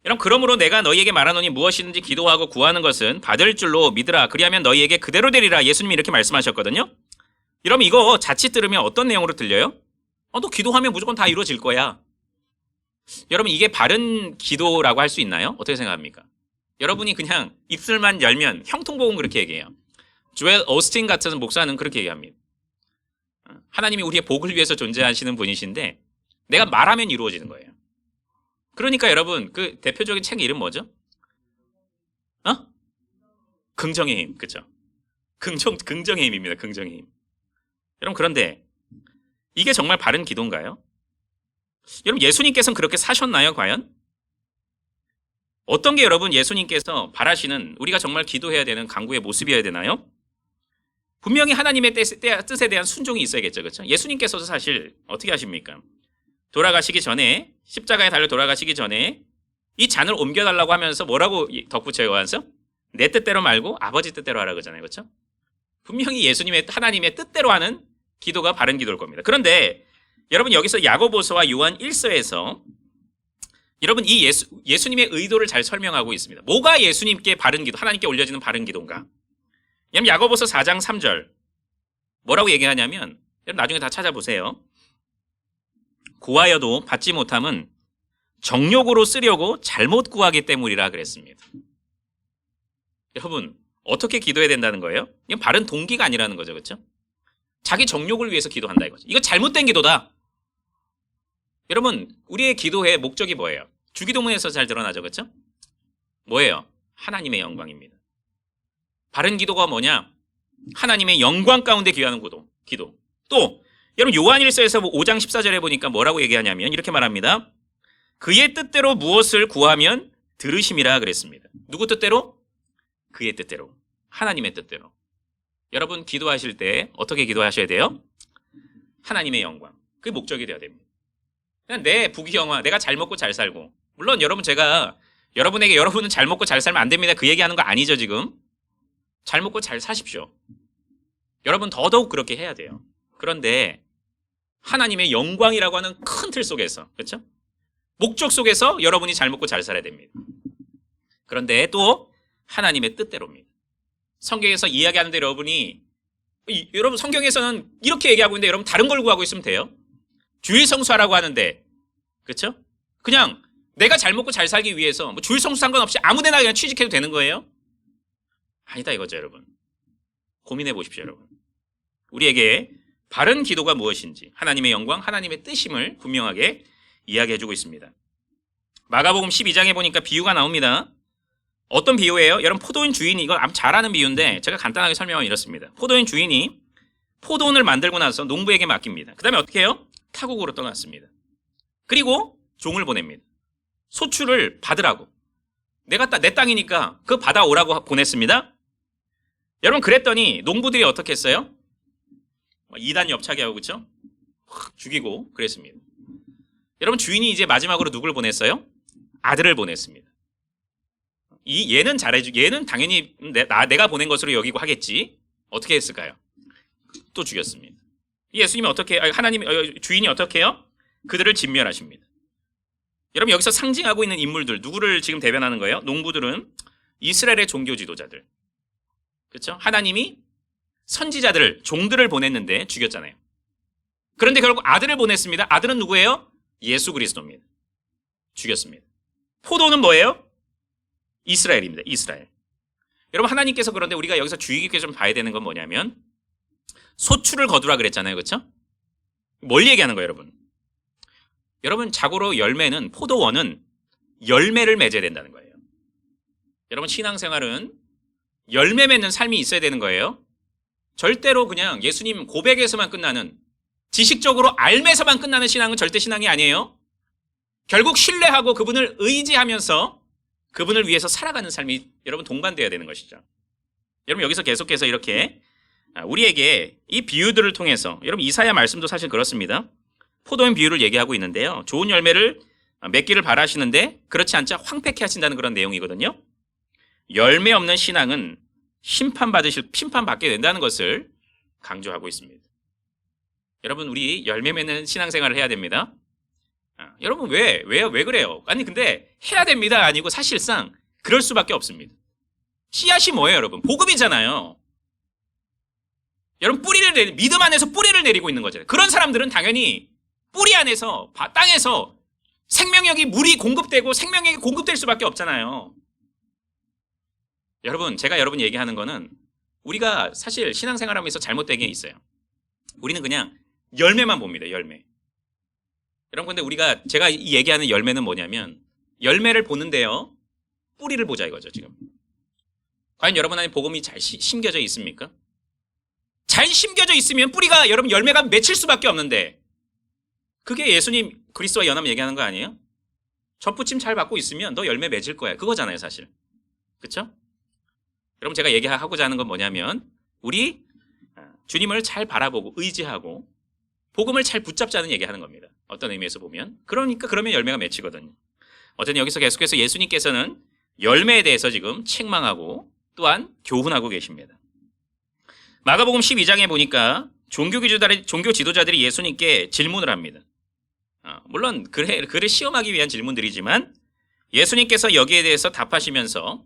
여러분 그러므로 내가 너희에게 말하노니 무엇이든지 기도하고 구하는 것은 받을 줄로 믿으라. 그리하면 너희에게 그대로 되리라. 예수님이 이렇게 말씀하셨거든요. 여러분 이거 자칫 들으면 어떤 내용으로 들려요? 너 기도하면 무조건 다 이루어질 거야. 여러분 이게 바른 기도라고 할 수 있나요? 어떻게 생각합니까? 여러분이 그냥 입술만 열면 형통복음 그렇게 얘기해요. 조엘 오스틴 같은 목사는 그렇게 얘기합니다. 하나님이 우리의 복을 위해서 존재하시는 분이신데 내가 말하면 이루어지는 거예요. 그러니까 여러분 그 대표적인 책 이름 뭐죠? 긍정의 힘, 그렇죠? 긍정의 힘입니다. 긍정의 힘. 여러분 그런데 이게 정말 바른 기도인가요? 여러분 예수님께서는 그렇게 사셨나요, 과연? 어떤 게 여러분 예수님께서 바라시는 우리가 정말 기도해야 되는 간구의 모습이어야 되나요? 분명히 하나님의 뜻에 대한 순종이 있어야겠죠. 그렇죠? 예수님께서도 사실 어떻게 하십니까? 돌아가시기 전에 십자가에 달려 돌아가시기 전에 이 잔을 옮겨달라고 하면서 뭐라고 덧붙여요, 하면서? 내 뜻대로 말고 아버지 뜻대로 하라 그러잖아요. 그렇죠? 분명히 하나님의 뜻대로 하는 기도가 바른 기도일 겁니다. 그런데 여러분 여기서 야고보서와 요한 1서에서 여러분 이 예수님의 의도를 잘 설명하고 있습니다. 뭐가 예수님께 바른 기도, 하나님께 올려지는 바른 기도인가? 여러분 야고보서 4장 3절 뭐라고 얘기하냐면 여러분 나중에 다 찾아보세요. 구하여도 받지 못함은 정욕으로 쓰려고 잘못 구하기 때문이라 그랬습니다. 여러분 어떻게 기도해야 된다는 거예요? 이건 바른 동기가 아니라는 거죠. 그렇죠? 자기 정욕을 위해서 기도한다 이거죠. 이거 잘못된 기도다. 여러분 우리의 기도의 목적이 뭐예요? 주기도문에서 잘 드러나죠. 그렇죠? 뭐예요? 하나님의 영광입니다. 바른 기도가 뭐냐? 하나님의 영광 가운데 기도하는 기도. 또 여러분 요한일서에서 5장 14절에 보니까 뭐라고 얘기하냐면 이렇게 말합니다. 그의 뜻대로 무엇을 구하면 들으심이라 그랬습니다. 누구 뜻대로? 그의 뜻대로. 하나님의 뜻대로. 여러분 기도하실 때 어떻게 기도하셔야 돼요? 하나님의 영광. 그게 목적이 되어야 됩니다. 그냥 내 부귀영화, 내가 잘 먹고 잘 살고. 물론 제가 여러분에게 여러분은 잘 먹고 잘 살면 안 됩니다. 그 얘기하는 거 아니죠 지금. 잘 먹고 잘 사십시오. 여러분 더더욱 그렇게 해야 돼요. 그런데 하나님의 영광이라고 하는 큰 틀 속에서, 그렇죠? 목적 속에서 여러분이 잘 먹고 잘 살아야 됩니다. 그런데 또 하나님의 뜻대로입니다. 성경에서 이야기하는데 여러분 성경에서는 이렇게 얘기하고 있는데 여러분 다른 걸 구하고 있으면 돼요. 주일 성수하라고 하는데, 그렇죠? 그냥 내가 잘 먹고 잘 살기 위해서 뭐 주일 성수 상관없이 아무데나 그냥 취직해도 되는 거예요? 아니다 이거죠, 여러분. 고민해 보십시오, 여러분. 우리에게 바른 기도가 무엇인지, 하나님의 영광, 하나님의 뜻임을 분명하게 이야기해주고 있습니다. 마가복음 12장에 보니까 비유가 나옵니다. 어떤 비유예요? 여러분 포도인 주인이, 이거 잘 아는 비유인데 제가 간단하게 설명하면 이렇습니다. 포도인 주인이 포도원을 만들고 나서 농부에게 맡깁니다. 그 다음에 어떻게 해요? 타국으로 떠났습니다. 그리고 종을 보냅니다. 소출을 받으라고. 내 땅이니까 그거 받아오라고 보냈습니다. 여러분 그랬더니 농부들이 어떻게 했어요? 이단 엽차게 하고 그렇죠? 확 죽이고 그랬습니다. 여러분 주인이 이제 마지막으로 누굴 보냈어요? 아들을 보냈습니다. 얘는 얘는 당연히 내가 보낸 것으로 여기고 하겠지. 어떻게 했을까요? 또 죽였습니다. 예수님이 주인이 어떻게 해요? 그들을 진멸하십니다. 여러분 여기서 상징하고 있는 인물들 누구를 지금 대변하는 거예요? 농부들은 이스라엘의 종교 지도자들. 그렇죠? 하나님이 선지자들을 종들을 보냈는데 죽였잖아요. 그런데 결국 아들을 보냈습니다. 아들은 누구예요? 예수 그리스도입니다. 죽였습니다. 포도는 뭐예요? 이스라엘입니다. 이스라엘. 여러분 하나님께서 그런데 우리가 여기서 주의 깊게 좀 봐야 되는 건 뭐냐면 소출을 거두라 그랬잖아요. 그렇죠? 뭘 얘기하는 거예요, 여러분? 여러분 자고로 열매는 포도원은 열매를 맺어야 된다는 거예요. 여러분 신앙생활은 열매 맺는 삶이 있어야 되는 거예요. 절대로 그냥 예수님 고백에서만 끝나는 지식적으로 알면서만 끝나는 신앙은 절대 신앙이 아니에요. 결국 신뢰하고 그분을 의지하면서 그분을 위해서 살아가는 삶이 여러분 동반되어야 되는 것이죠. 여러분 여기서 계속해서 이렇게 우리에게 이 비유들을 통해서 여러분 이사야 말씀도 사실 그렇습니다. 포도원 비유를 얘기하고 있는데요. 좋은 열매를 맺기를 바라시는데 그렇지 않자 황폐케 하신다는 그런 내용이거든요. 열매 없는 신앙은 심판받게 된다는 것을 강조하고 있습니다. 여러분 우리 열매 맺는 신앙생활을 해야 됩니다. 여러분 왜 그래요? 아니 근데 해야 됩니다 아니고 사실상 그럴 수밖에 없습니다. 씨앗이 뭐예요 여러분? 복음이잖아요. 여러분 믿음 안에서 뿌리를 내리고 있는 거잖아요. 그런 사람들은 당연히 뿌리 안에서 땅에서 생명력이 물이 공급되고 생명력이 공급될 수밖에 없잖아요. 여러분 제가 여러분 얘기하는 거는 우리가 사실 신앙생활하면서 잘못된 게 있어요. 우리는 그냥 열매만 봅니다. 열매. 여러분 근데 제가 이 얘기하는 열매는 뭐냐면 열매를 보는데요. 뿌리를 보자 이거죠 지금. 과연 여러분 안에 복음이 잘 심겨져 있습니까? 잘 심겨져 있으면 뿌리가 여러분 열매가 맺힐 수밖에 없는데 그게 예수님 그리스도와 연합 얘기하는 거 아니에요? 접붙임 잘 받고 있으면 너 열매 맺을 거야. 그거잖아요 사실. 그렇죠? 여러분 제가 얘기하고자 하는 건 뭐냐면 우리 주님을 잘 바라보고 의지하고 복음을 잘 붙잡자는 얘기하는 겁니다. 어떤 의미에서 보면. 그러면 열매가 맺히거든요. 어쨌든 여기서 계속해서 예수님께서는 열매에 대해서 지금 책망하고 또한 교훈하고 계십니다. 마가복음 12장에 보니까 종교 지도자들이 예수님께 질문을 합니다. 물론 그를 시험하기 위한 질문들이지만 예수님께서 여기에 대해서 답하시면서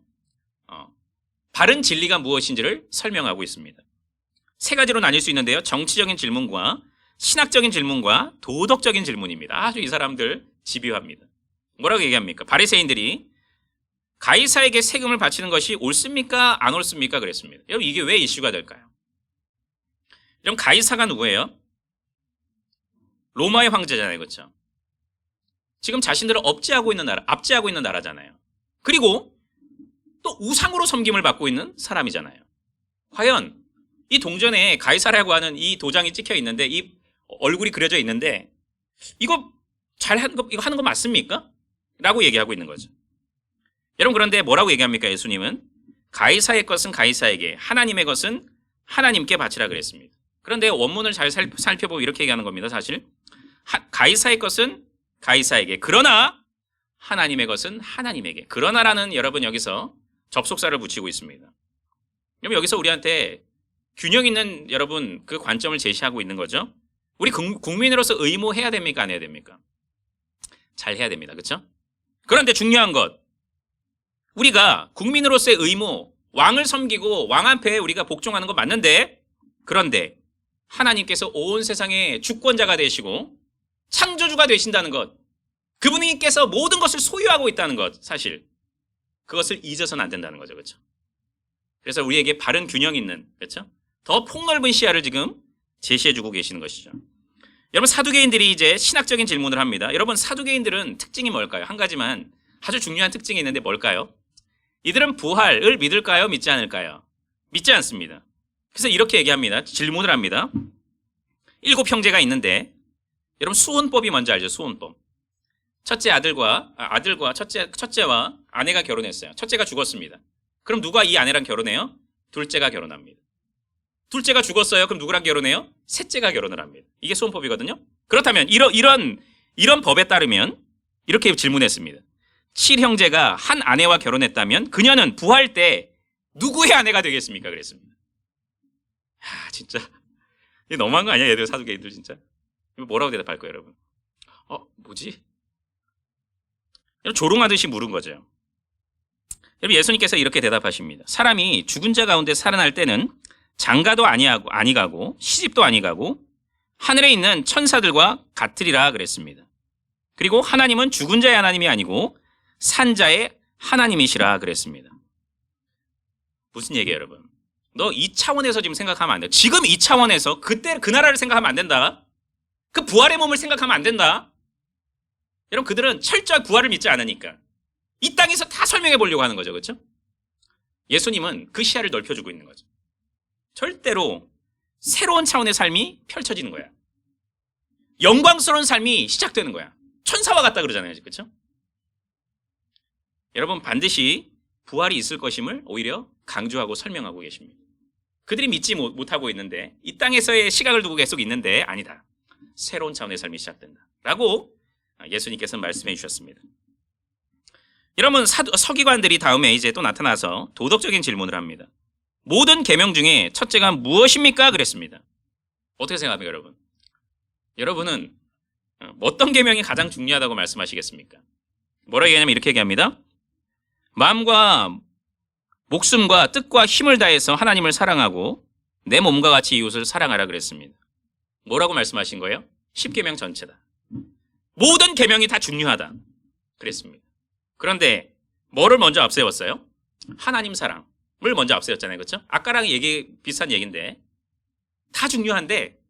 바른 진리가 무엇인지를 설명하고 있습니다. 세 가지로 나뉠 수 있는데요. 정치적인 질문과 신학적인 질문과 도덕적인 질문입니다. 아주 이 사람들 집요합니다. 뭐라고 얘기합니까? 바리새인들이 가이사에게 세금을 바치는 것이 옳습니까? 안 옳습니까? 그랬습니다. 여러분 이게 왜 이슈가 될까요? 여러분 가이사가 누구예요? 로마의 황제잖아요. 그렇죠? 지금 자신들을 압제하고 있는 나라잖아요. 그리고 또 우상으로 섬김을 받고 있는 사람이잖아요. 과연 이 동전에 가이사라고 하는 이 도장이 찍혀 있는데 이 얼굴이 그려져 있는데 이거 이거 하는 거 맞습니까? 라고 얘기하고 있는 거죠. 여러분 그런데 뭐라고 얘기합니까? 예수님은 가이사의 것은 가이사에게 하나님의 것은 하나님께 바치라 그랬습니다. 그런데 원문을 잘 살펴보면 이렇게 얘기하는 겁니다. 사실 가이사의 것은 가이사에게 그러나 하나님의 것은 하나님에게 그러나라는 여러분 여기서 접속사를 붙이고 있습니다. 여러분 여기서 우리한테 균형 있는 여러분 그 관점을 제시하고 있는 거죠. 우리 국민으로서 의무해야 됩니까? 안 해야 됩니까? 잘 해야 됩니다. 그렇죠? 그런데 중요한 것 우리가 국민으로서의 의무 왕을 섬기고 왕 앞에 우리가 복종하는 거 맞는데 그런데 하나님께서 온 세상의 주권자가 되시고 창조주가 되신다는 것 그분께서 모든 것을 소유하고 있다는 것 사실 그것을 잊어서는 안 된다는 거죠. 그렇죠? 그래서 우리에게 바른 균형 있는 그렇죠? 더 폭넓은 시야를 지금 제시해주고 계시는 것이죠. 여러분 사두개인들이 이제 신학적인 질문을 합니다. 여러분 사두개인들은 특징이 뭘까요? 한 가지만 아주 중요한 특징이 있는데 뭘까요? 이들은 부활을 믿을까요? 믿지 않을까요? 믿지 않습니다. 그래서 이렇게 얘기합니다. 질문을 합니다. 7 형제가 있는데 여러분 수혼법이 뭔지 알죠? 수혼법. 첫째 아들과 첫째와 아내가 결혼했어요. 첫째가 죽었습니다. 그럼 누가 이 아내랑 결혼해요? 둘째가 결혼합니다. 둘째가 죽었어요. 그럼 누구랑 결혼해요? 셋째가 결혼을 합니다. 이게 수혼법이거든요. 그렇다면 이런 법에 따르면 이렇게 질문했습니다. 7형제가 한 아내와 결혼했다면 그녀는 부활 때 누구의 아내가 되겠습니까? 그랬습니다. 진짜 이게 너무한 거 아니야? 얘들 사두개인들 진짜. 이거 뭐라고 대답할 거예요, 여러분? 뭐지? 조롱하듯이 물은 거죠. 여러분, 예수님께서 이렇게 대답하십니다. 사람이 죽은 자 가운데 살아날 때는 장가도 아니가고 시집도 아니가고 하늘에 있는 천사들과 같으리라 그랬습니다. 그리고 하나님은 죽은 자의 하나님이 아니고 산 자의 하나님이시라 그랬습니다. 무슨 얘기예요, 여러분? 너 이 차원에서 지금 생각하면 안 돼. 지금 이 차원에서 그때 그 나라를 생각하면 안 된다. 그 부활의 몸을 생각하면 안 된다. 여러분, 그들은 철저한 부활을 믿지 않으니까 이 땅에서 다 설명해 보려고 하는 거죠. 그렇죠? 예수님은 그 시야를 넓혀주고 있는 거죠. 절대로 새로운 차원의 삶이 펼쳐지는 거야. 영광스러운 삶이 시작되는 거야. 천사와 같다 그러잖아요. 그렇죠? 여러분, 반드시 부활이 있을 것임을 오히려 강조하고 설명하고 계십니다. 그들이 믿지 못하고 있는데 이 땅에서의 시각을 두고 계속 있는데 아니다. 새로운 차원의 삶이 시작된다. 라고 예수님께서는 말씀해 주셨습니다. 여러분, 서기관들이 다음에 이제 또 나타나서 도덕적인 질문을 합니다. 모든 계명 중에 첫째가 무엇입니까? 그랬습니다. 어떻게 생각합니까, 여러분? 여러분은 어떤 계명이 가장 중요하다고 말씀하시겠습니까? 뭐라고 얘기하냐면 이렇게 얘기합니다. 마음과 목숨과 뜻과 힘을 다해서 하나님을 사랑하고 내 몸과 같이 이웃을 사랑하라 그랬습니다. 뭐라고 말씀하신 거예요? 10계명 전체다. 모든 계명이 다 중요하다 그랬습니다. 그런데 뭐를 먼저 앞세웠어요? 하나님 사랑을 먼저 앞세웠잖아요. 그렇죠? 아까랑 비슷한 얘기인데 다 중요한데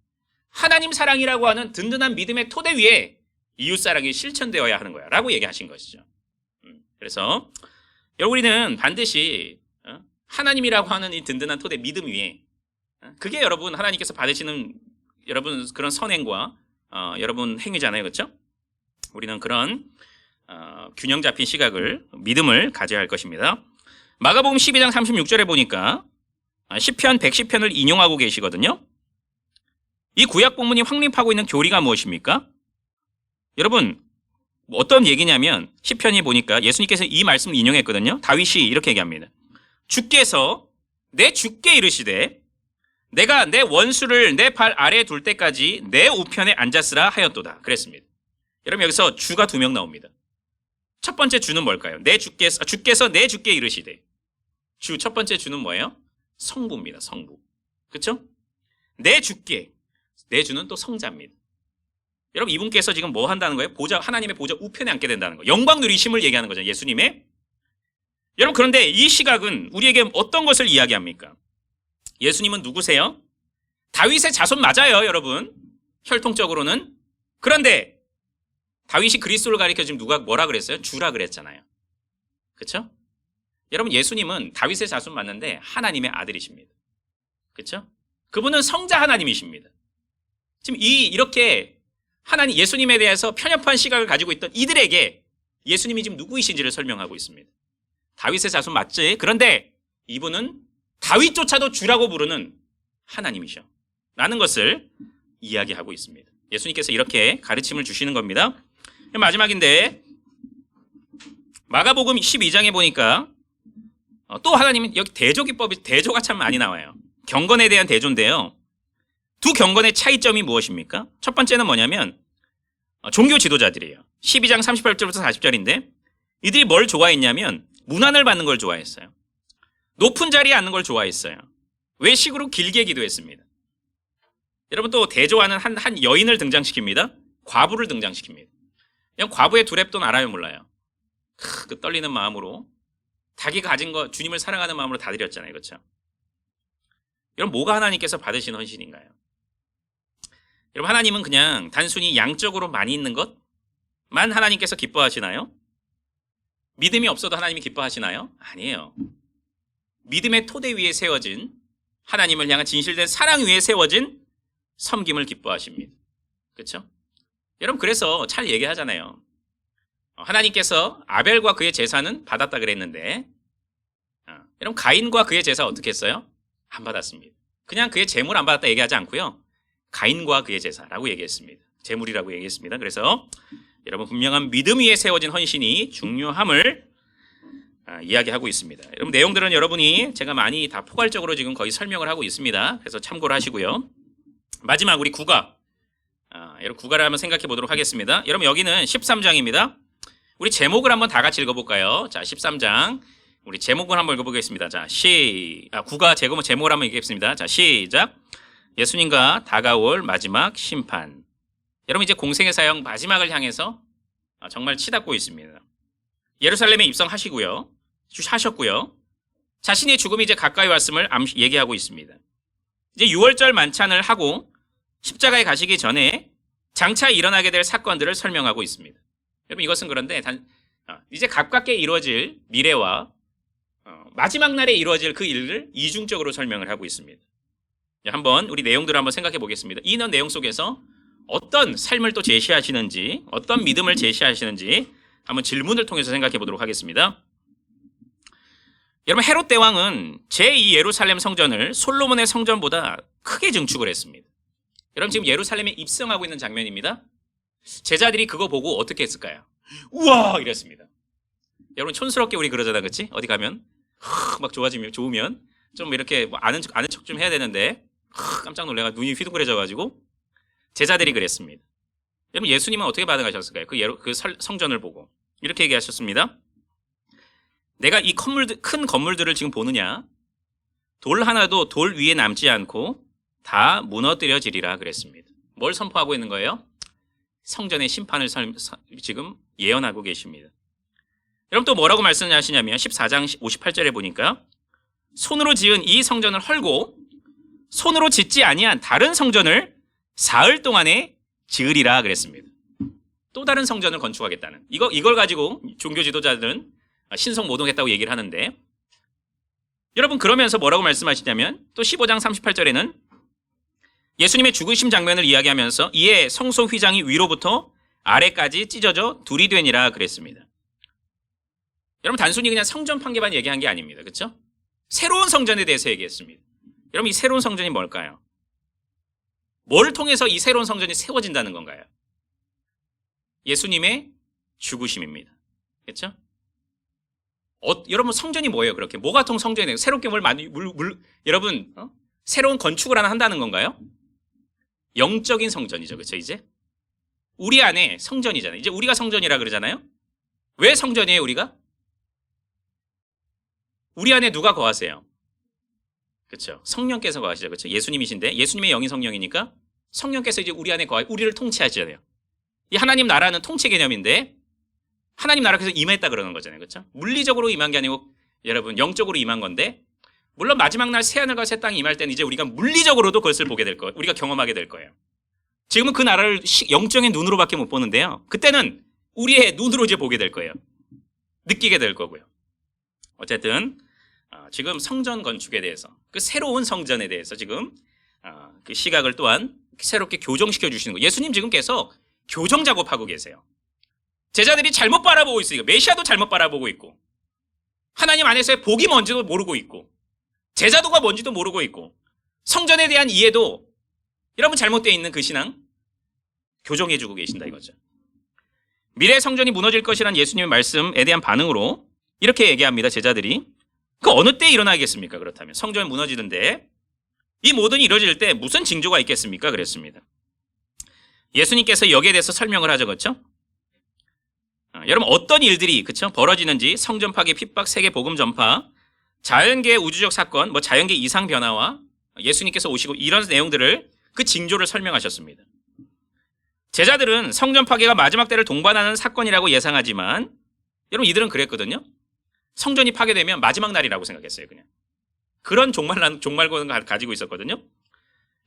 하나님 사랑이라고 하는 든든한 믿음의 토대 위에 이웃 사랑이 실천되어야 하는 거야 라고 얘기하신 것이죠. 그래서 우리는 반드시 하나님이라고 하는 이 든든한 토대 믿음 위에 그게 여러분 하나님께서 받으시는 여러분 그런 선행과 여러분 행위잖아요. 그렇죠? 우리는 그런 균형 잡힌 시각을 믿음을 가져야 할 것입니다. 마가복음 12장 36절에 보니까 시편 110편을 인용하고 계시거든요. 이 구약 본문이 확립하고 있는 교리가 무엇입니까? 여러분 어떤 얘기냐면 시편이 보니까 예수님께서 이 말씀을 인용했거든요. 다윗이 이렇게 얘기합니다. 주께서 내 주께 이르시되 내가 내 원수를 내 발 아래에 둘 때까지 내 우편에 앉았으라 하였도다 그랬습니다. 여러분 여기서 주가 2명 나옵니다. 첫 번째 주는 뭘까요? 주께서 내 주께 이르시되 주 첫 번째 주는 뭐예요? 성부입니다. 성부. 그렇죠? 내 주께 내 주는 또 성자입니다. 여러분 이분께서 지금 뭐 한다는 거예요? 하나님의 보좌 우편에 앉게 된다는 거예요. 영광 누리심을 얘기하는 거죠. 예수님의. 여러분 그런데 이 시각은 우리에게 어떤 것을 이야기합니까? 예수님은 누구세요? 다윗의 자손 맞아요, 여러분. 혈통적으로는. 그런데 다윗이 그리스도를 가리켜 지금 누가 뭐라 그랬어요? 주라 그랬잖아요. 그렇죠? 여러분 예수님은 다윗의 자손 맞는데 하나님의 아들이십니다. 그렇죠? 그분은 성자 하나님이십니다. 지금 이렇게 하나님 예수님에 대해서 편협한 시각을 가지고 있던 이들에게 예수님이 지금 누구이신지를 설명하고 있습니다. 다윗의 자손 맞지? 그런데 이분은 다윗조차도 주라고 부르는 하나님이셔 라는 것을 이야기하고 있습니다. 예수님께서 이렇게 가르침을 주시는 겁니다. 마지막인데 마가복음 12장에 보니까 또 하나님은 여기 대조기법이 대조가 참 많이 나와요. 경건에 대한 대조인데요. 두 경건의 차이점이 무엇입니까? 첫 번째는 뭐냐면 종교 지도자들이에요. 12장 38절부터 40절인데 이들이 뭘 좋아했냐면 문안을 받는 걸 좋아했어요. 높은 자리에 앉는 걸 좋아했어요. 외식으로 길게 기도했습니다. 여러분 또 대조하는 한 여인을 등장시킵니다. 과부를 등장시킵니다. 그냥 과부의 두렵돈 알아요 몰라요? 그 떨리는 마음으로 자기가 가진 거 주님을 사랑하는 마음으로 다 드렸잖아요. 그렇죠? 여러분 뭐가 하나님께서 받으신 헌신인가요? 여러분 하나님은 그냥 단순히 양적으로 많이 있는 것만 하나님께서 기뻐하시나요? 믿음이 없어도 하나님이 기뻐하시나요? 아니에요. 믿음의 토대 위에 세워진 하나님을 향한 진실된 사랑 위에 세워진 섬김을 기뻐하십니다. 그렇죠? 여러분 그래서 잘 얘기하잖아요. 하나님께서 아벨과 그의 제사는 받았다 그랬는데 여러분 가인과 그의 제사 어떻게 했어요? 안 받았습니다. 그냥 그의 제물 안 받았다 얘기하지 않고요. 가인과 그의 제사라고 얘기했습니다. 제물이라고 얘기했습니다. 그래서 여러분 분명한 믿음 위에 세워진 헌신이 중요함을 이야기하고 있습니다. 여러분 내용들은 여러분이 제가 많이 다 포괄적으로 지금 거의 설명을 하고 있습니다. 그래서 참고를 하시고요. 마지막 우리 국어. 여러분 국어를 한번 생각해 보도록 하겠습니다. 여러분 여기는 13장입니다. 우리 제목을 한번 다 같이 읽어볼까요? 자 13장 우리 제목을 한번 읽어보겠습니다. 자 국어 제목을 한번 읽겠습니다. 자 시작. 예수님과 다가올 마지막 심판. 여러분 이제 공생의 사역 마지막을 향해서 정말 치닫고 있습니다. 예루살렘에 입성하셨고요. 자신의 죽음이 이제 가까이 왔음을 얘기하고 있습니다. 이제 6월절 만찬을 하고 십자가에 가시기 전에 장차 일어나게 될 사건들을 설명하고 있습니다. 여러분 이것은 그런데 이제 가깝게 이루어질 미래와 마지막 날에 이루어질 그 일을 이중적으로 설명을 하고 있습니다. 한번 우리 내용들을 한번 생각해 보겠습니다. 이 내용 속에서 어떤 삶을 또 제시하시는지, 어떤 믿음을 제시하시는지 한번 질문을 통해서 생각해 보도록 하겠습니다. 여러분 헤롯 대왕은 제2 예루살렘 성전을 솔로몬의 성전보다 크게 증축을 했습니다. 여러분 지금 예루살렘에 입성하고 있는 장면입니다. 제자들이 그거 보고 어떻게 했을까요? 우와 이랬습니다. 여러분 촌스럽게 우리 그러잖아, 그렇지? 어디 가면 막 좋으면 좀 이렇게 뭐 아는 척 좀 해야 되는데 깜짝 놀래가 눈이 휘둥그레져가지고 제자들이 그랬습니다. 여러분 예수님은 어떻게 반응하셨을까요? 그 성전을 보고 이렇게 얘기하셨습니다. 내가 이 큰 건물들을 지금 보느냐? 돌 하나도 돌 위에 남지 않고 다 무너뜨려지리라 그랬습니다. 뭘 선포하고 있는 거예요? 성전의 심판을 지금 예언하고 계십니다. 여러분 또 뭐라고 말씀하시냐면 14장 58절에 보니까 손으로 지은 이 성전을 헐고 손으로 짓지 아니한 다른 성전을 사흘 동안에 지으리라 그랬습니다. 또 다른 성전을 건축하겠다는 이걸 가지고 종교 지도자들은 신성모독했다고 얘기를 하는데 여러분 그러면서 뭐라고 말씀하시냐면 또 15장 38절에는 예수님의 죽으심 장면을 이야기하면서 이에 성소 휘장이 위로부터 아래까지 찢어져 둘이 되니라 그랬습니다. 여러분 단순히 그냥 성전 판계만 얘기한 게 아닙니다. 그렇죠? 새로운 성전에 대해서 얘기했습니다. 여러분 이 새로운 성전이 뭘까요? 뭘 통해서 이 새로운 성전이 세워진다는 건가요? 예수님의 죽으심입니다. 그렇죠? 여러분 성전이 뭐예요? 그렇게 뭐 같은 성전이에요? 새롭게 여러분 새로운 건축을 하나 한다는 건가요? 영적인 성전이죠. 그렇죠? 이제 우리 안에 성전이잖아요. 이제 우리가 성전이라 그러잖아요. 왜 성전이에요? 우리 안에 누가 거하세요? 그렇죠? 성령께서 거하시죠. 그렇죠? 예수님이신데 예수님의 영이 성령이니까 성령께서 이제 우리 안에 우리를 통치하시잖아요. 이 하나님 나라는 통치 개념인데 하나님 나라께서 임했다 그러는 거잖아요. 그렇죠? 물리적으로 임한 게 아니고 여러분 영적으로 임한 건데 물론 마지막 날 새하늘과 새 땅이 임할 때는 이제 우리가 물리적으로도 그것을 보게 될 거예요. 우리가 경험하게 될 거예요. 지금은 그 나라를 영적인 눈으로밖에 못 보는데요. 그때는 우리의 눈으로 이제 보게 될 거예요. 느끼게 될 거고요. 어쨌든 지금 성전 건축에 대해서 그 새로운 성전에 대해서 지금 그 시각을 또한 새롭게 교정시켜 주시는 거예요. 예수님 지금 계속 교정 작업하고 계세요. 제자들이 잘못 바라보고 있으니까 메시아도 잘못 바라보고 있고 하나님 안에서의 복이 뭔지도 모르고 있고 제자도가 뭔지도 모르고 있고 성전에 대한 이해도 여러분 잘못되어 있는 그 신앙 교정해 주고 계신다 이거죠. 미래 성전이 무너질 것이라는 예수님의 말씀에 대한 반응으로 이렇게 얘기합니다. 제자들이 그 어느 때 일어나겠습니까? 그렇다면 성전이 무너지는데 이 모든 일이 이루어질 때 무슨 징조가 있겠습니까? 그랬습니다. 예수님께서 여기에 대해서 설명을 하죠. 그렇죠? 여러분 어떤 일들이 그렇죠? 벌어지는지 성전 파괴, 핍박, 세계 복음 전파, 자연계의 우주적 사건, 자연계 이상 변화와 예수님께서 오시고 이런 내용들을 그 징조를 설명하셨습니다. 제자들은 성전 파괴가 마지막 때를 동반하는 사건이라고 예상하지만 여러분 이들은 그랬거든요. 성전이 파괴되면 마지막 날이라고 생각했어요. 그냥 그런 종말론을 가지고 있었거든요.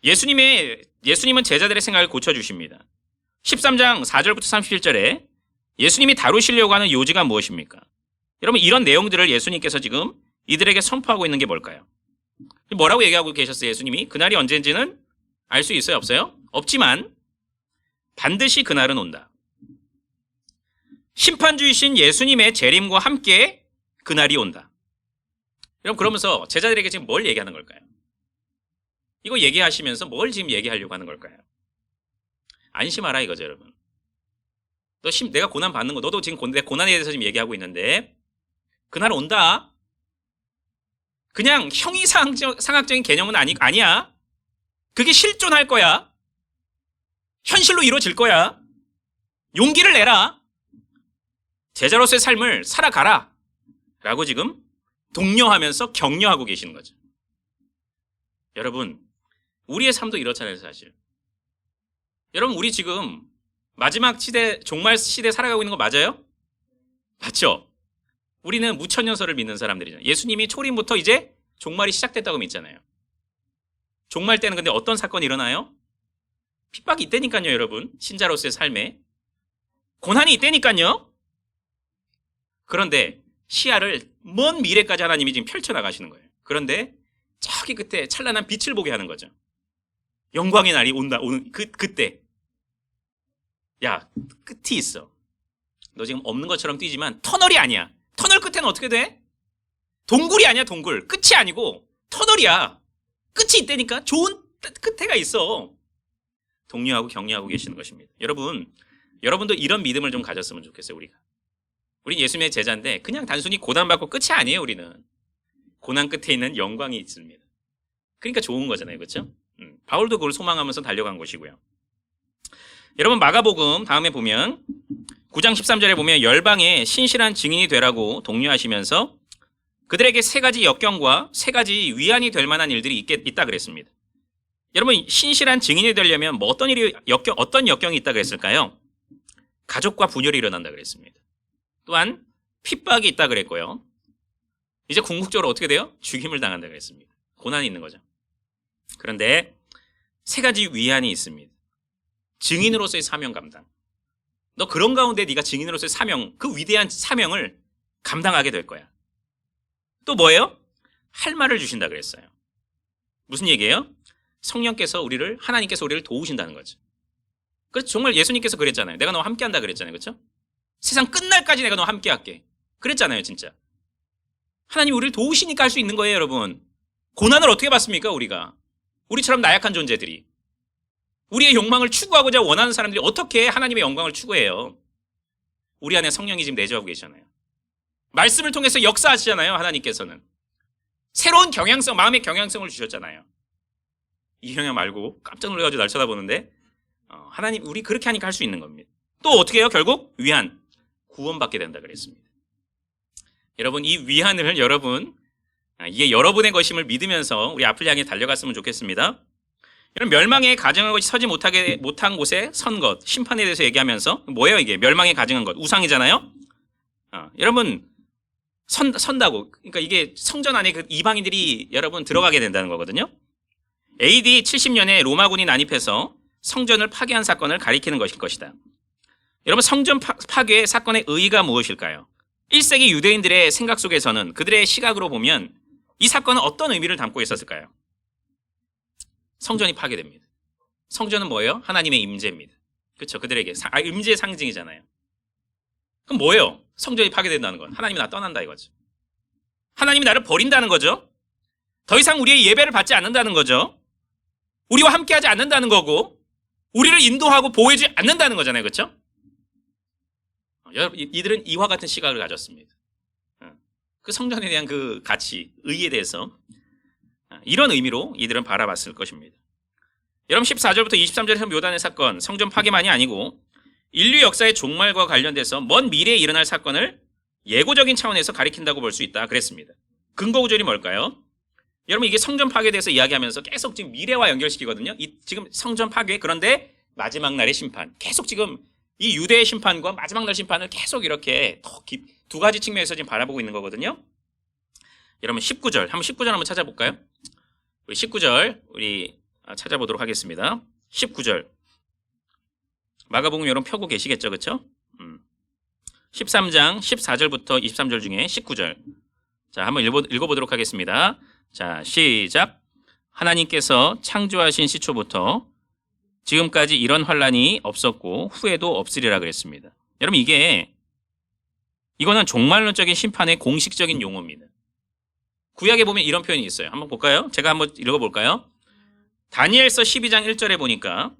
예수님은 제자들의 생각을 고쳐주십니다. 13장 4절부터 37절에 예수님이 다루시려고 하는 요지가 무엇입니까? 여러분 이런 내용들을 예수님께서 지금 이들에게 선포하고 있는 게 뭘까요? 뭐라고 얘기하고 계셨어요, 예수님이? 그날이 언제인지는 알 수 있어요, 없어요? 없지만 반드시 그날은 온다. 심판주이신 예수님의 재림과 함께 그날이 온다. 여러분, 그러면서 제자들에게 지금 뭘 얘기하는 걸까요? 이거 얘기하시면서 뭘 지금 얘기하려고 하는 걸까요? 안심하라 이거죠, 여러분. 내가 고난 받는 거, 너도 지금 내 고난에 대해서 지금 얘기하고 있는데 그날 온다. 그냥 형이상학적인 개념은 아니야. 그게 실존할 거야. 현실로 이루어질 거야. 용기를 내라. 제자로서의 삶을 살아가라. 라고 지금 독려하면서 격려하고 계시는 거죠. 여러분, 우리의 삶도 이렇잖아요, 사실. 여러분, 우리 지금 마지막 시대, 종말 시대 살아가고 있는 거 맞아요? 맞죠? 우리는 무천년설을 믿는 사람들이잖아요. 예수님이 초림부터 이제 종말이 시작됐다고 믿잖아요. 종말 때는 근데 어떤 사건이 일어나요? 핍박이 있다니까요, 여러분. 신자로서의 삶에. 고난이 있다니까요. 그런데 시야를 먼 미래까지 하나님이 지금 펼쳐나가시는 거예요. 그런데 저기 끝에 찬란한 빛을 보게 하는 거죠. 영광의 날이 오는 그때. 야, 끝이 있어. 너 지금 없는 것처럼 뛰지만 터널이 아니야. 터널 끝에는 어떻게 돼? 동굴이 아니야, 동굴. 끝이 아니고 터널이야. 끝이 있다니까. 좋은 끝에가 있어. 독려하고 격려하고 계시는 것입니다. 여러분도 이런 믿음을 좀 가졌으면 좋겠어요, 우리가. 우린 예수님의 제자인데 그냥 단순히 고난받고 끝이 아니에요, 우리는. 고난 끝에 있는 영광이 있습니다. 그러니까 좋은 거잖아요, 그렇죠? 바울도 그걸 소망하면서 달려간 것이고요. 여러분, 마가복음 다음에 보면 9장 13절에 보면 열방의 신실한 증인이 되라고 독려하시면서 그들에게 세 가지 역경과 세 가지 위안이 될 만한 일들이 있다 그랬습니다. 여러분, 신실한 증인이 되려면 뭐 어떤 역경이 있다 그랬을까요? 가족과 분열이 일어난다 그랬습니다. 또한 핍박이 있다 그랬고요. 이제 궁극적으로 어떻게 돼요? 죽임을 당한다 그랬습니다. 고난이 있는 거죠. 그런데 세 가지 위안이 있습니다. 증인으로서의 사명 감당. 너 그런 가운데 네가 증인으로서의 사명, 그 위대한 사명을 감당하게 될 거야. 또 뭐예요? 할 말을 주신다 그랬어요. 무슨 얘기예요? 하나님께서 우리를 도우신다는 거죠. 그래서 정말 예수님께서 그랬잖아요. 내가 너와 함께 한다 그랬잖아요. 그렇죠? 세상 끝날까지 내가 너와 함께 할게. 그랬잖아요, 진짜. 하나님 우리를 도우시니까 할 수 있는 거예요, 여러분. 고난을 어떻게 받습니까, 우리가? 우리처럼 나약한 존재들이. 우리의 욕망을 추구하고자 원하는 사람들이 어떻게 하나님의 영광을 추구해요? 우리 안에 성령이 지금 내주하고 계시잖아요. 말씀을 통해서 역사하시잖아요, 하나님께서는. 새로운 마음의 경향성을 주셨잖아요. 이형형 말고 깜짝 놀라가지고 날 쳐다보는데 하나님 우리 그렇게 하니까 할 수 있는 겁니다. 또 어떻게 해요? 결국 위안, 구원받게 된다 그랬습니다. 여러분, 이 위안을 이게 여러분의 것임을 믿으면서 우리 앞을 향해 달려갔으면 좋겠습니다. 여러분, 멸망에 가증한 것이 서지 못한 곳에 선 것, 심판에 대해서 얘기하면서 뭐예요 이게? 멸망에 가증한 것, 우상이잖아요. 여러분, 선다고. 그러니까 이게 성전 안에 그 이방인들이 여러분 들어가게 된다는 거거든요. AD 70년에 로마군이 난입해서 성전을 파괴한 사건을 가리키는 것일 것이다. 여러분, 성전 파괴 사건의 의의가 무엇일까요? 1세기 유대인들의 생각 속에서는, 그들의 시각으로 보면 이 사건은 어떤 의미를 담고 있었을까요? 성전이 파괴됩니다. 성전은 뭐예요? 하나님의 임재입니다. 그렇죠? 그들에게 임재의 상징이잖아요. 그럼 뭐예요? 성전이 파괴된다는 건 하나님이 나 떠난다 이거죠. 하나님이 나를 버린다는 거죠. 더 이상 우리의 예배를 받지 않는다는 거죠. 우리와 함께하지 않는다는 거고, 우리를 인도하고 보호해주지 않는다는 거잖아요. 그렇죠? 여러분, 이들은 이와 같은 시각을 가졌습니다. 그 성전에 대한 그 가치, 의의에 대해서 이런 의미로 이들은 바라봤을 것입니다. 여러분, 14절부터 23절에서 묘단의 사건, 성전 파괴만이 아니고 인류 역사의 종말과 관련돼서 먼 미래에 일어날 사건을 예고적인 차원에서 가리킨다고 볼 수 있다 그랬습니다. 근거 구절이 뭘까요? 여러분, 이게 성전 파괴에 대해서 이야기하면서 계속 지금 미래와 연결시키거든요. 지금 성전 파괴, 그런데 마지막 날의 심판, 계속 지금 이 유대의 심판과 마지막 날 심판을 계속 이렇게 두 가지 측면에서 지금 바라보고 있는 거거든요. 여러분, 19절 한번 찾아볼까요? 우리 19절 찾아보도록 하겠습니다. 19절 마가복음 여러분 펴고 계시겠죠, 그렇죠? 13장 14절부터 23절 중에 19절. 자, 한번 읽어보도록 하겠습니다. 자, 시작. 하나님께서 창조하신 시초부터 지금까지 이런 환란이 없었고 후에도 없으리라 그랬습니다. 여러분 이거는 종말론적인 심판의 공식적인 용어입니다. 구약에 보면 이런 표현이 있어요. 한번 볼까요? 제가 한번 읽어볼까요? 다니엘서 12장 1절에 보니까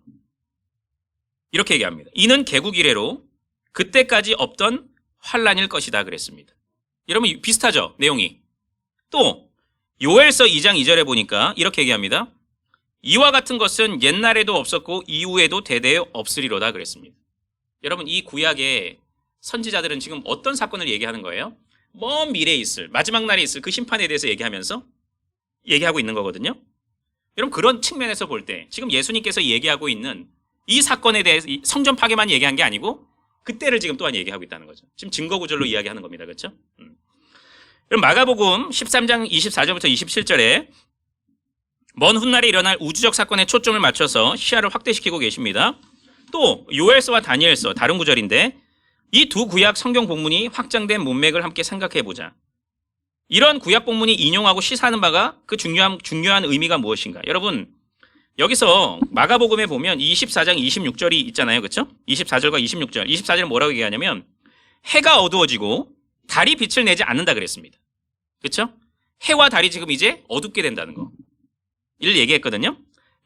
이렇게 얘기합니다. 이는 개국 이래로 그때까지 없던 환란일 것이다 그랬습니다. 여러분 비슷하죠? 내용이. 또 요엘서 2장 2절에 보니까 이렇게 얘기합니다. 이와 같은 것은 옛날에도 없었고 이후에도 대대에 없으리로다 그랬습니다. 여러분 이 구약의 선지자들은 지금 어떤 사건을 얘기하는 거예요? 먼 미래에 있을, 마지막 날에 있을 그 심판에 대해서 얘기하면서 얘기하고 있는 거거든요. 여러분 그런 측면에서 볼 때 지금 예수님께서 얘기하고 있는 이 사건에 대해서 성전 파괴만 얘기한 게 아니고 그때를 지금 또한 얘기하고 있다는 거죠. 지금 증거 구절로 이야기하는 겁니다. 그렇죠? 그럼 마가복음 13장 24절부터 27절에 먼 훗날에 일어날 우주적 사건에 초점을 맞춰서 시야를 확대시키고 계십니다. 또 요엘서와 다니엘서 다른 구절인데 이 두 구약 성경 본문이 확장된 문맥을 함께 생각해 보자. 이런 구약 본문이 인용하고 시사하는 바가 그 중요한 의미가 무엇인가? 여러분 여기서 마가복음에 보면 24장 26절이 있잖아요. 그렇죠? 24절과 26절. 24절은 뭐라고 얘기하냐면 해가 어두워지고 달이 빛을 내지 않는다 그랬습니다. 그렇죠? 해와 달이 지금 이제 어둡게 된다는 거. 이를 얘기했거든요.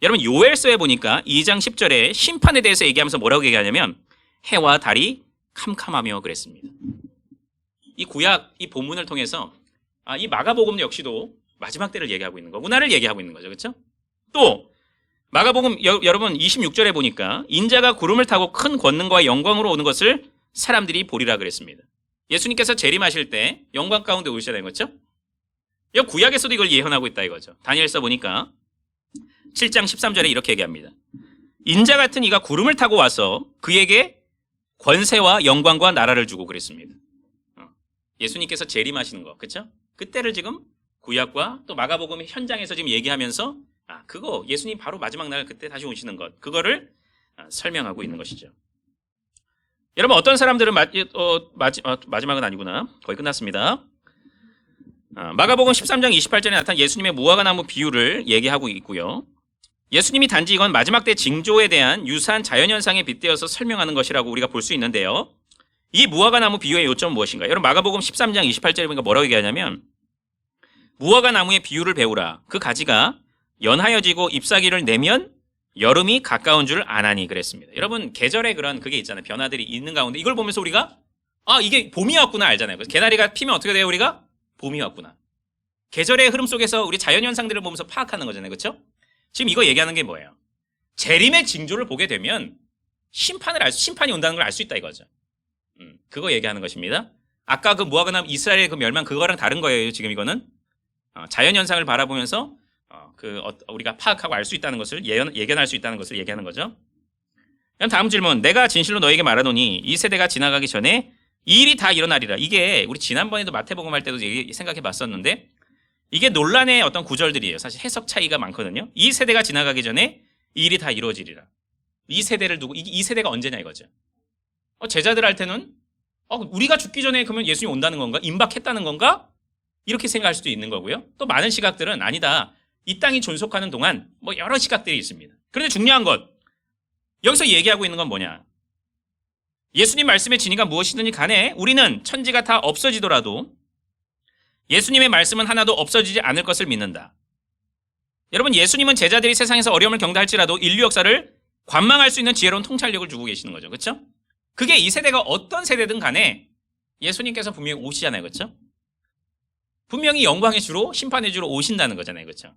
여러분 요엘서에 보니까 2장 10절에 심판에 대해서 얘기하면서 뭐라고 얘기하냐면 해와 달이 캄캄하며 그랬습니다. 이 구약 이 본문을 통해서 이 마가복음 역시도 마지막 때를 얘기하고 있는 거, 문화를 얘기하고 있는 거죠. 그렇죠? 또 마가복음 여러분 26절에 보니까 인자가 구름을 타고 큰 권능과 영광으로 오는 것을 사람들이 보리라 그랬습니다. 예수님께서 재림하실 때 영광 가운데 오시잖아요. 그렇죠? 구약에서도 이걸 예언하고 있다 이거죠. 다니엘서 보니까 7장 13절에 이렇게 얘기합니다. 인자 같은 이가 구름을 타고 와서 그에게 권세와 영광과 나라를 주고 그랬습니다. 예수님께서 재림하시는 거, 그렇죠? 그때를 지금 구약과 또 마가복음 현장에서 지금 얘기하면서 그거 예수님 바로 마지막 날 그때 다시 오시는 것, 그거를 설명하고 있는 것이죠. 여러분 어떤 사람들은 마지막은 아니구나. 거의 끝났습니다. 마가복음 13장 28절에 나타난 예수님의 무화과나무 비유를 얘기하고 있고요. 예수님이 단지 이건 마지막 때 징조에 대한 유사한 자연현상에 빗대어서 설명하는 것이라고 우리가 볼 수 있는데요. 이 무화과나무 비유의 요점은 무엇인가? 여러분 마가복음 13장 28절에 보니까 뭐라고 얘기하냐면 무화과나무의 비유를 배우라. 그 가지가 연하여지고 잎사귀를 내면 여름이 가까운 줄 아나니 그랬습니다. 여러분 계절의 그런 그게 있잖아요. 변화들이 있는 가운데 이걸 보면서 우리가 이게 봄이 왔구나 알잖아요. 그래서 개나리가 피면 어떻게 돼요? 우리가 봄이 왔구나. 계절의 흐름 속에서 우리 자연현상들을 보면서 파악하는 거잖아요. 그렇죠? 지금 이거 얘기하는 게 뭐예요? 재림의 징조를 보게 되면 심판이 온다는 걸 알 수 있다 이거죠. 그거 얘기하는 것입니다. 아까 그 무화과나무 이스라엘의 그 멸망 그거랑 다른 거예요. 지금 이거는 자연현상을 바라보면서 우리가 파악하고 알 수 있다는 것을 예견할 수 있다는 것을 얘기하는 거죠. 그럼 다음 질문. 내가 진실로 너에게 말하노니 이 세대가 지나가기 전에 이 일이 다 일어나리라. 이게 우리 지난번에도 마태복음 할 때도 생각해 봤었는데 이게 논란의 어떤 구절들이에요. 사실 해석 차이가 많거든요. 이 세대가 지나가기 전에 이 일이 다 이루어지리라. 이 세대를 두고 이 세대가 언제냐 이거죠. 제자들한테는 우리가 죽기 전에 그러면 예수님이 온다는 건가? 임박했다는 건가? 이렇게 생각할 수도 있는 거고요. 또 많은 시각들은 아니다. 이 땅이 존속하는 동안 여러 시각들이 있습니다. 그런데 중요한 것 여기서 얘기하고 있는 건 뭐냐? 예수님 말씀의 진리가 무엇이든지 간에 우리는 천지가 다 없어지더라도 예수님의 말씀은 하나도 없어지지 않을 것을 믿는다. 여러분 예수님은 제자들이 세상에서 어려움을 경다할지라도 인류 역사를 관망할 수 있는 지혜로운 통찰력을 주고 계시는 거죠. 그렇죠? 그게 이 세대가 어떤 세대든 간에 예수님께서 분명히 오시잖아요. 그렇죠? 분명히 영광의 주로 심판의 주로 오신다는 거잖아요. 그렇죠?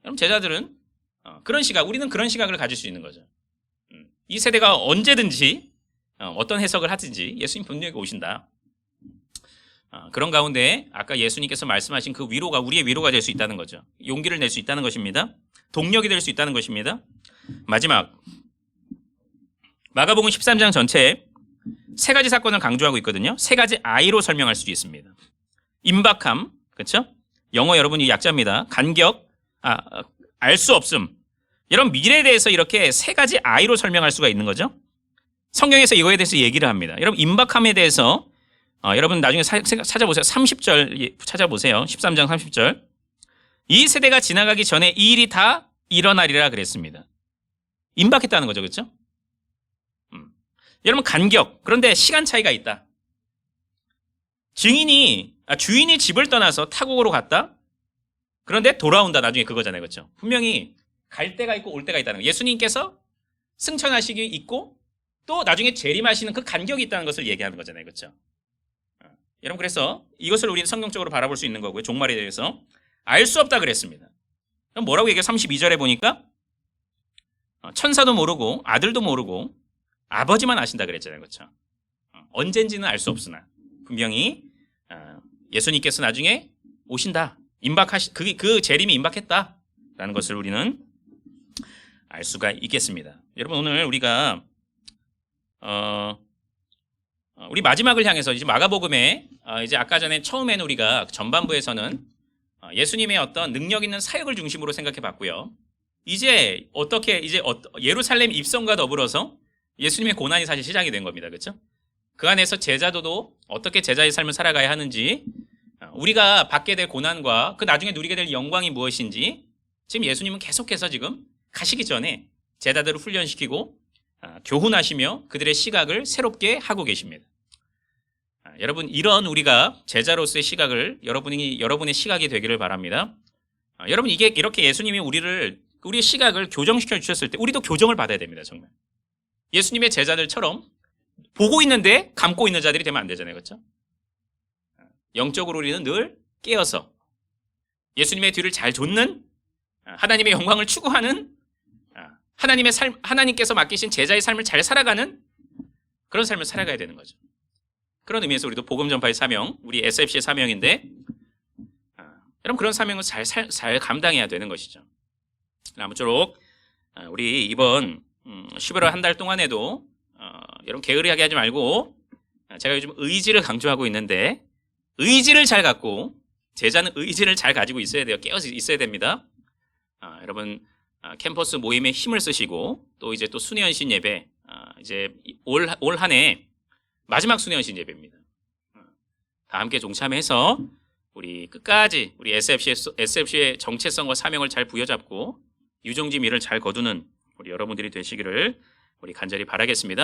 그럼 제자들은 그런 시각, 우리는 그런 시각을 가질 수 있는 거죠. 이 세대가 언제든지 어떤 해석을 하든지 예수님 분명히 오신다. 그런 가운데 아까 예수님께서 말씀하신 그 위로가 우리의 위로가 될 수 있다는 거죠. 용기를 낼 수 있다는 것입니다. 동력이 될 수 있다는 것입니다. 마지막 마가복음 13장 전체에 세 가지 사건을 강조하고 있거든요. 세 가지 I로 설명할 수 있습니다. 임박함, 그렇죠? 영어 여러분이 약자입니다. 간격, 알 수 없음. 이런 미래에 대해서 이렇게 세 가지 I로 설명할 수가 있는 거죠. 성경에서 이거에 대해서 얘기를 합니다. 여러분 임박함에 대해서 여러분 나중에 찾아보세요. 30절 찾아보세요. 13장 30절. 이 세대가 지나가기 전에 이 일이 다 일어나리라 그랬습니다. 임박했다는 거죠. 그렇죠? 여러분 간격. 그런데 시간 차이가 있다. 주인이 집을 떠나서 타국으로 갔다. 그런데 돌아온다. 나중에 그거잖아요. 그렇죠? 분명히 갈 때가 있고 올 때가 있다는 거예요. 예수님께서 승천하시기 있고 또 나중에 재림하시는 그 간격이 있다는 것을 얘기하는 거잖아요. 그렇죠? 여러분 그래서 이것을 우리는 성경적으로 바라볼 수 있는 거고요. 종말에 대해서 알 수 없다 그랬습니다. 그럼 뭐라고 얘기해요? 32절에 보니까 천사도 모르고 아들도 모르고 아버지만 아신다 그랬잖아요. 그렇죠? 언젠지는 알 수 없으나 분명히 예수님께서 나중에 오신다. 그 재림이 임박했다라는 것을 우리는 알 수가 있겠습니다. 여러분 오늘 우리가 우리 마지막을 향해서 이제 마가복음에 이제 아까 전에 처음에는 우리가 전반부에서는 예수님의 어떤 능력 있는 사역을 중심으로 생각해 봤고요. 이제 예루살렘 입성과 더불어서 예수님의 고난이 사실 시작이 된 겁니다. 그렇죠? 그 안에서 제자도도 어떻게 제자의 삶을 살아가야 하는지, 우리가 받게 될 고난과 그 나중에 누리게 될 영광이 무엇인지 지금 예수님은 계속해서 지금 가시기 전에 제자들을 훈련시키고 교훈하시며 그들의 시각을 새롭게 하고 계십니다. 여러분 이런 우리가 제자로서의 시각을 여러분의 시각이 되기를 바랍니다. 여러분 이렇게 예수님이 우리의 시각을 교정시켜 주셨을 때 우리도 교정을 받아야 됩니다. 정말 예수님의 제자들처럼 보고 있는데 감고 있는 자들이 되면 안 되잖아요. 그렇죠? 영적으로 우리는 늘 깨어서 예수님의 뒤를 잘 좇는, 하나님의 영광을 추구하는, 하나님께서 맡기신 제자의 삶을 잘 살아가는 그런 삶을 살아가야 되는 거죠. 그런 의미에서 우리도 복음 전파의 사명, 우리 SFC의 사명인데, 여러분 그런 사명을 잘 감당해야 되는 것이죠. 아무쪼록 우리 이번 11월 한 달 동안에도 여러분 게으르하게 하지 말고, 제가 요즘 의지를 강조하고 있는데 의지를 잘 갖고, 제자는 의지를 잘 가지고 있어야 돼요. 깨어서 있어야 됩니다. 여러분 캠퍼스 모임에 힘을 쓰시고 또 이제 또 수녀연신 예배, 이제 올 한 해 마지막 수녀연신 예배입니다. 다 함께 종참해서 우리 끝까지 우리 SFC의 정체성과 사명을 잘 부여잡고 유종지 미를 잘 거두는 우리 여러분들이 되시기를 우리 간절히 바라겠습니다.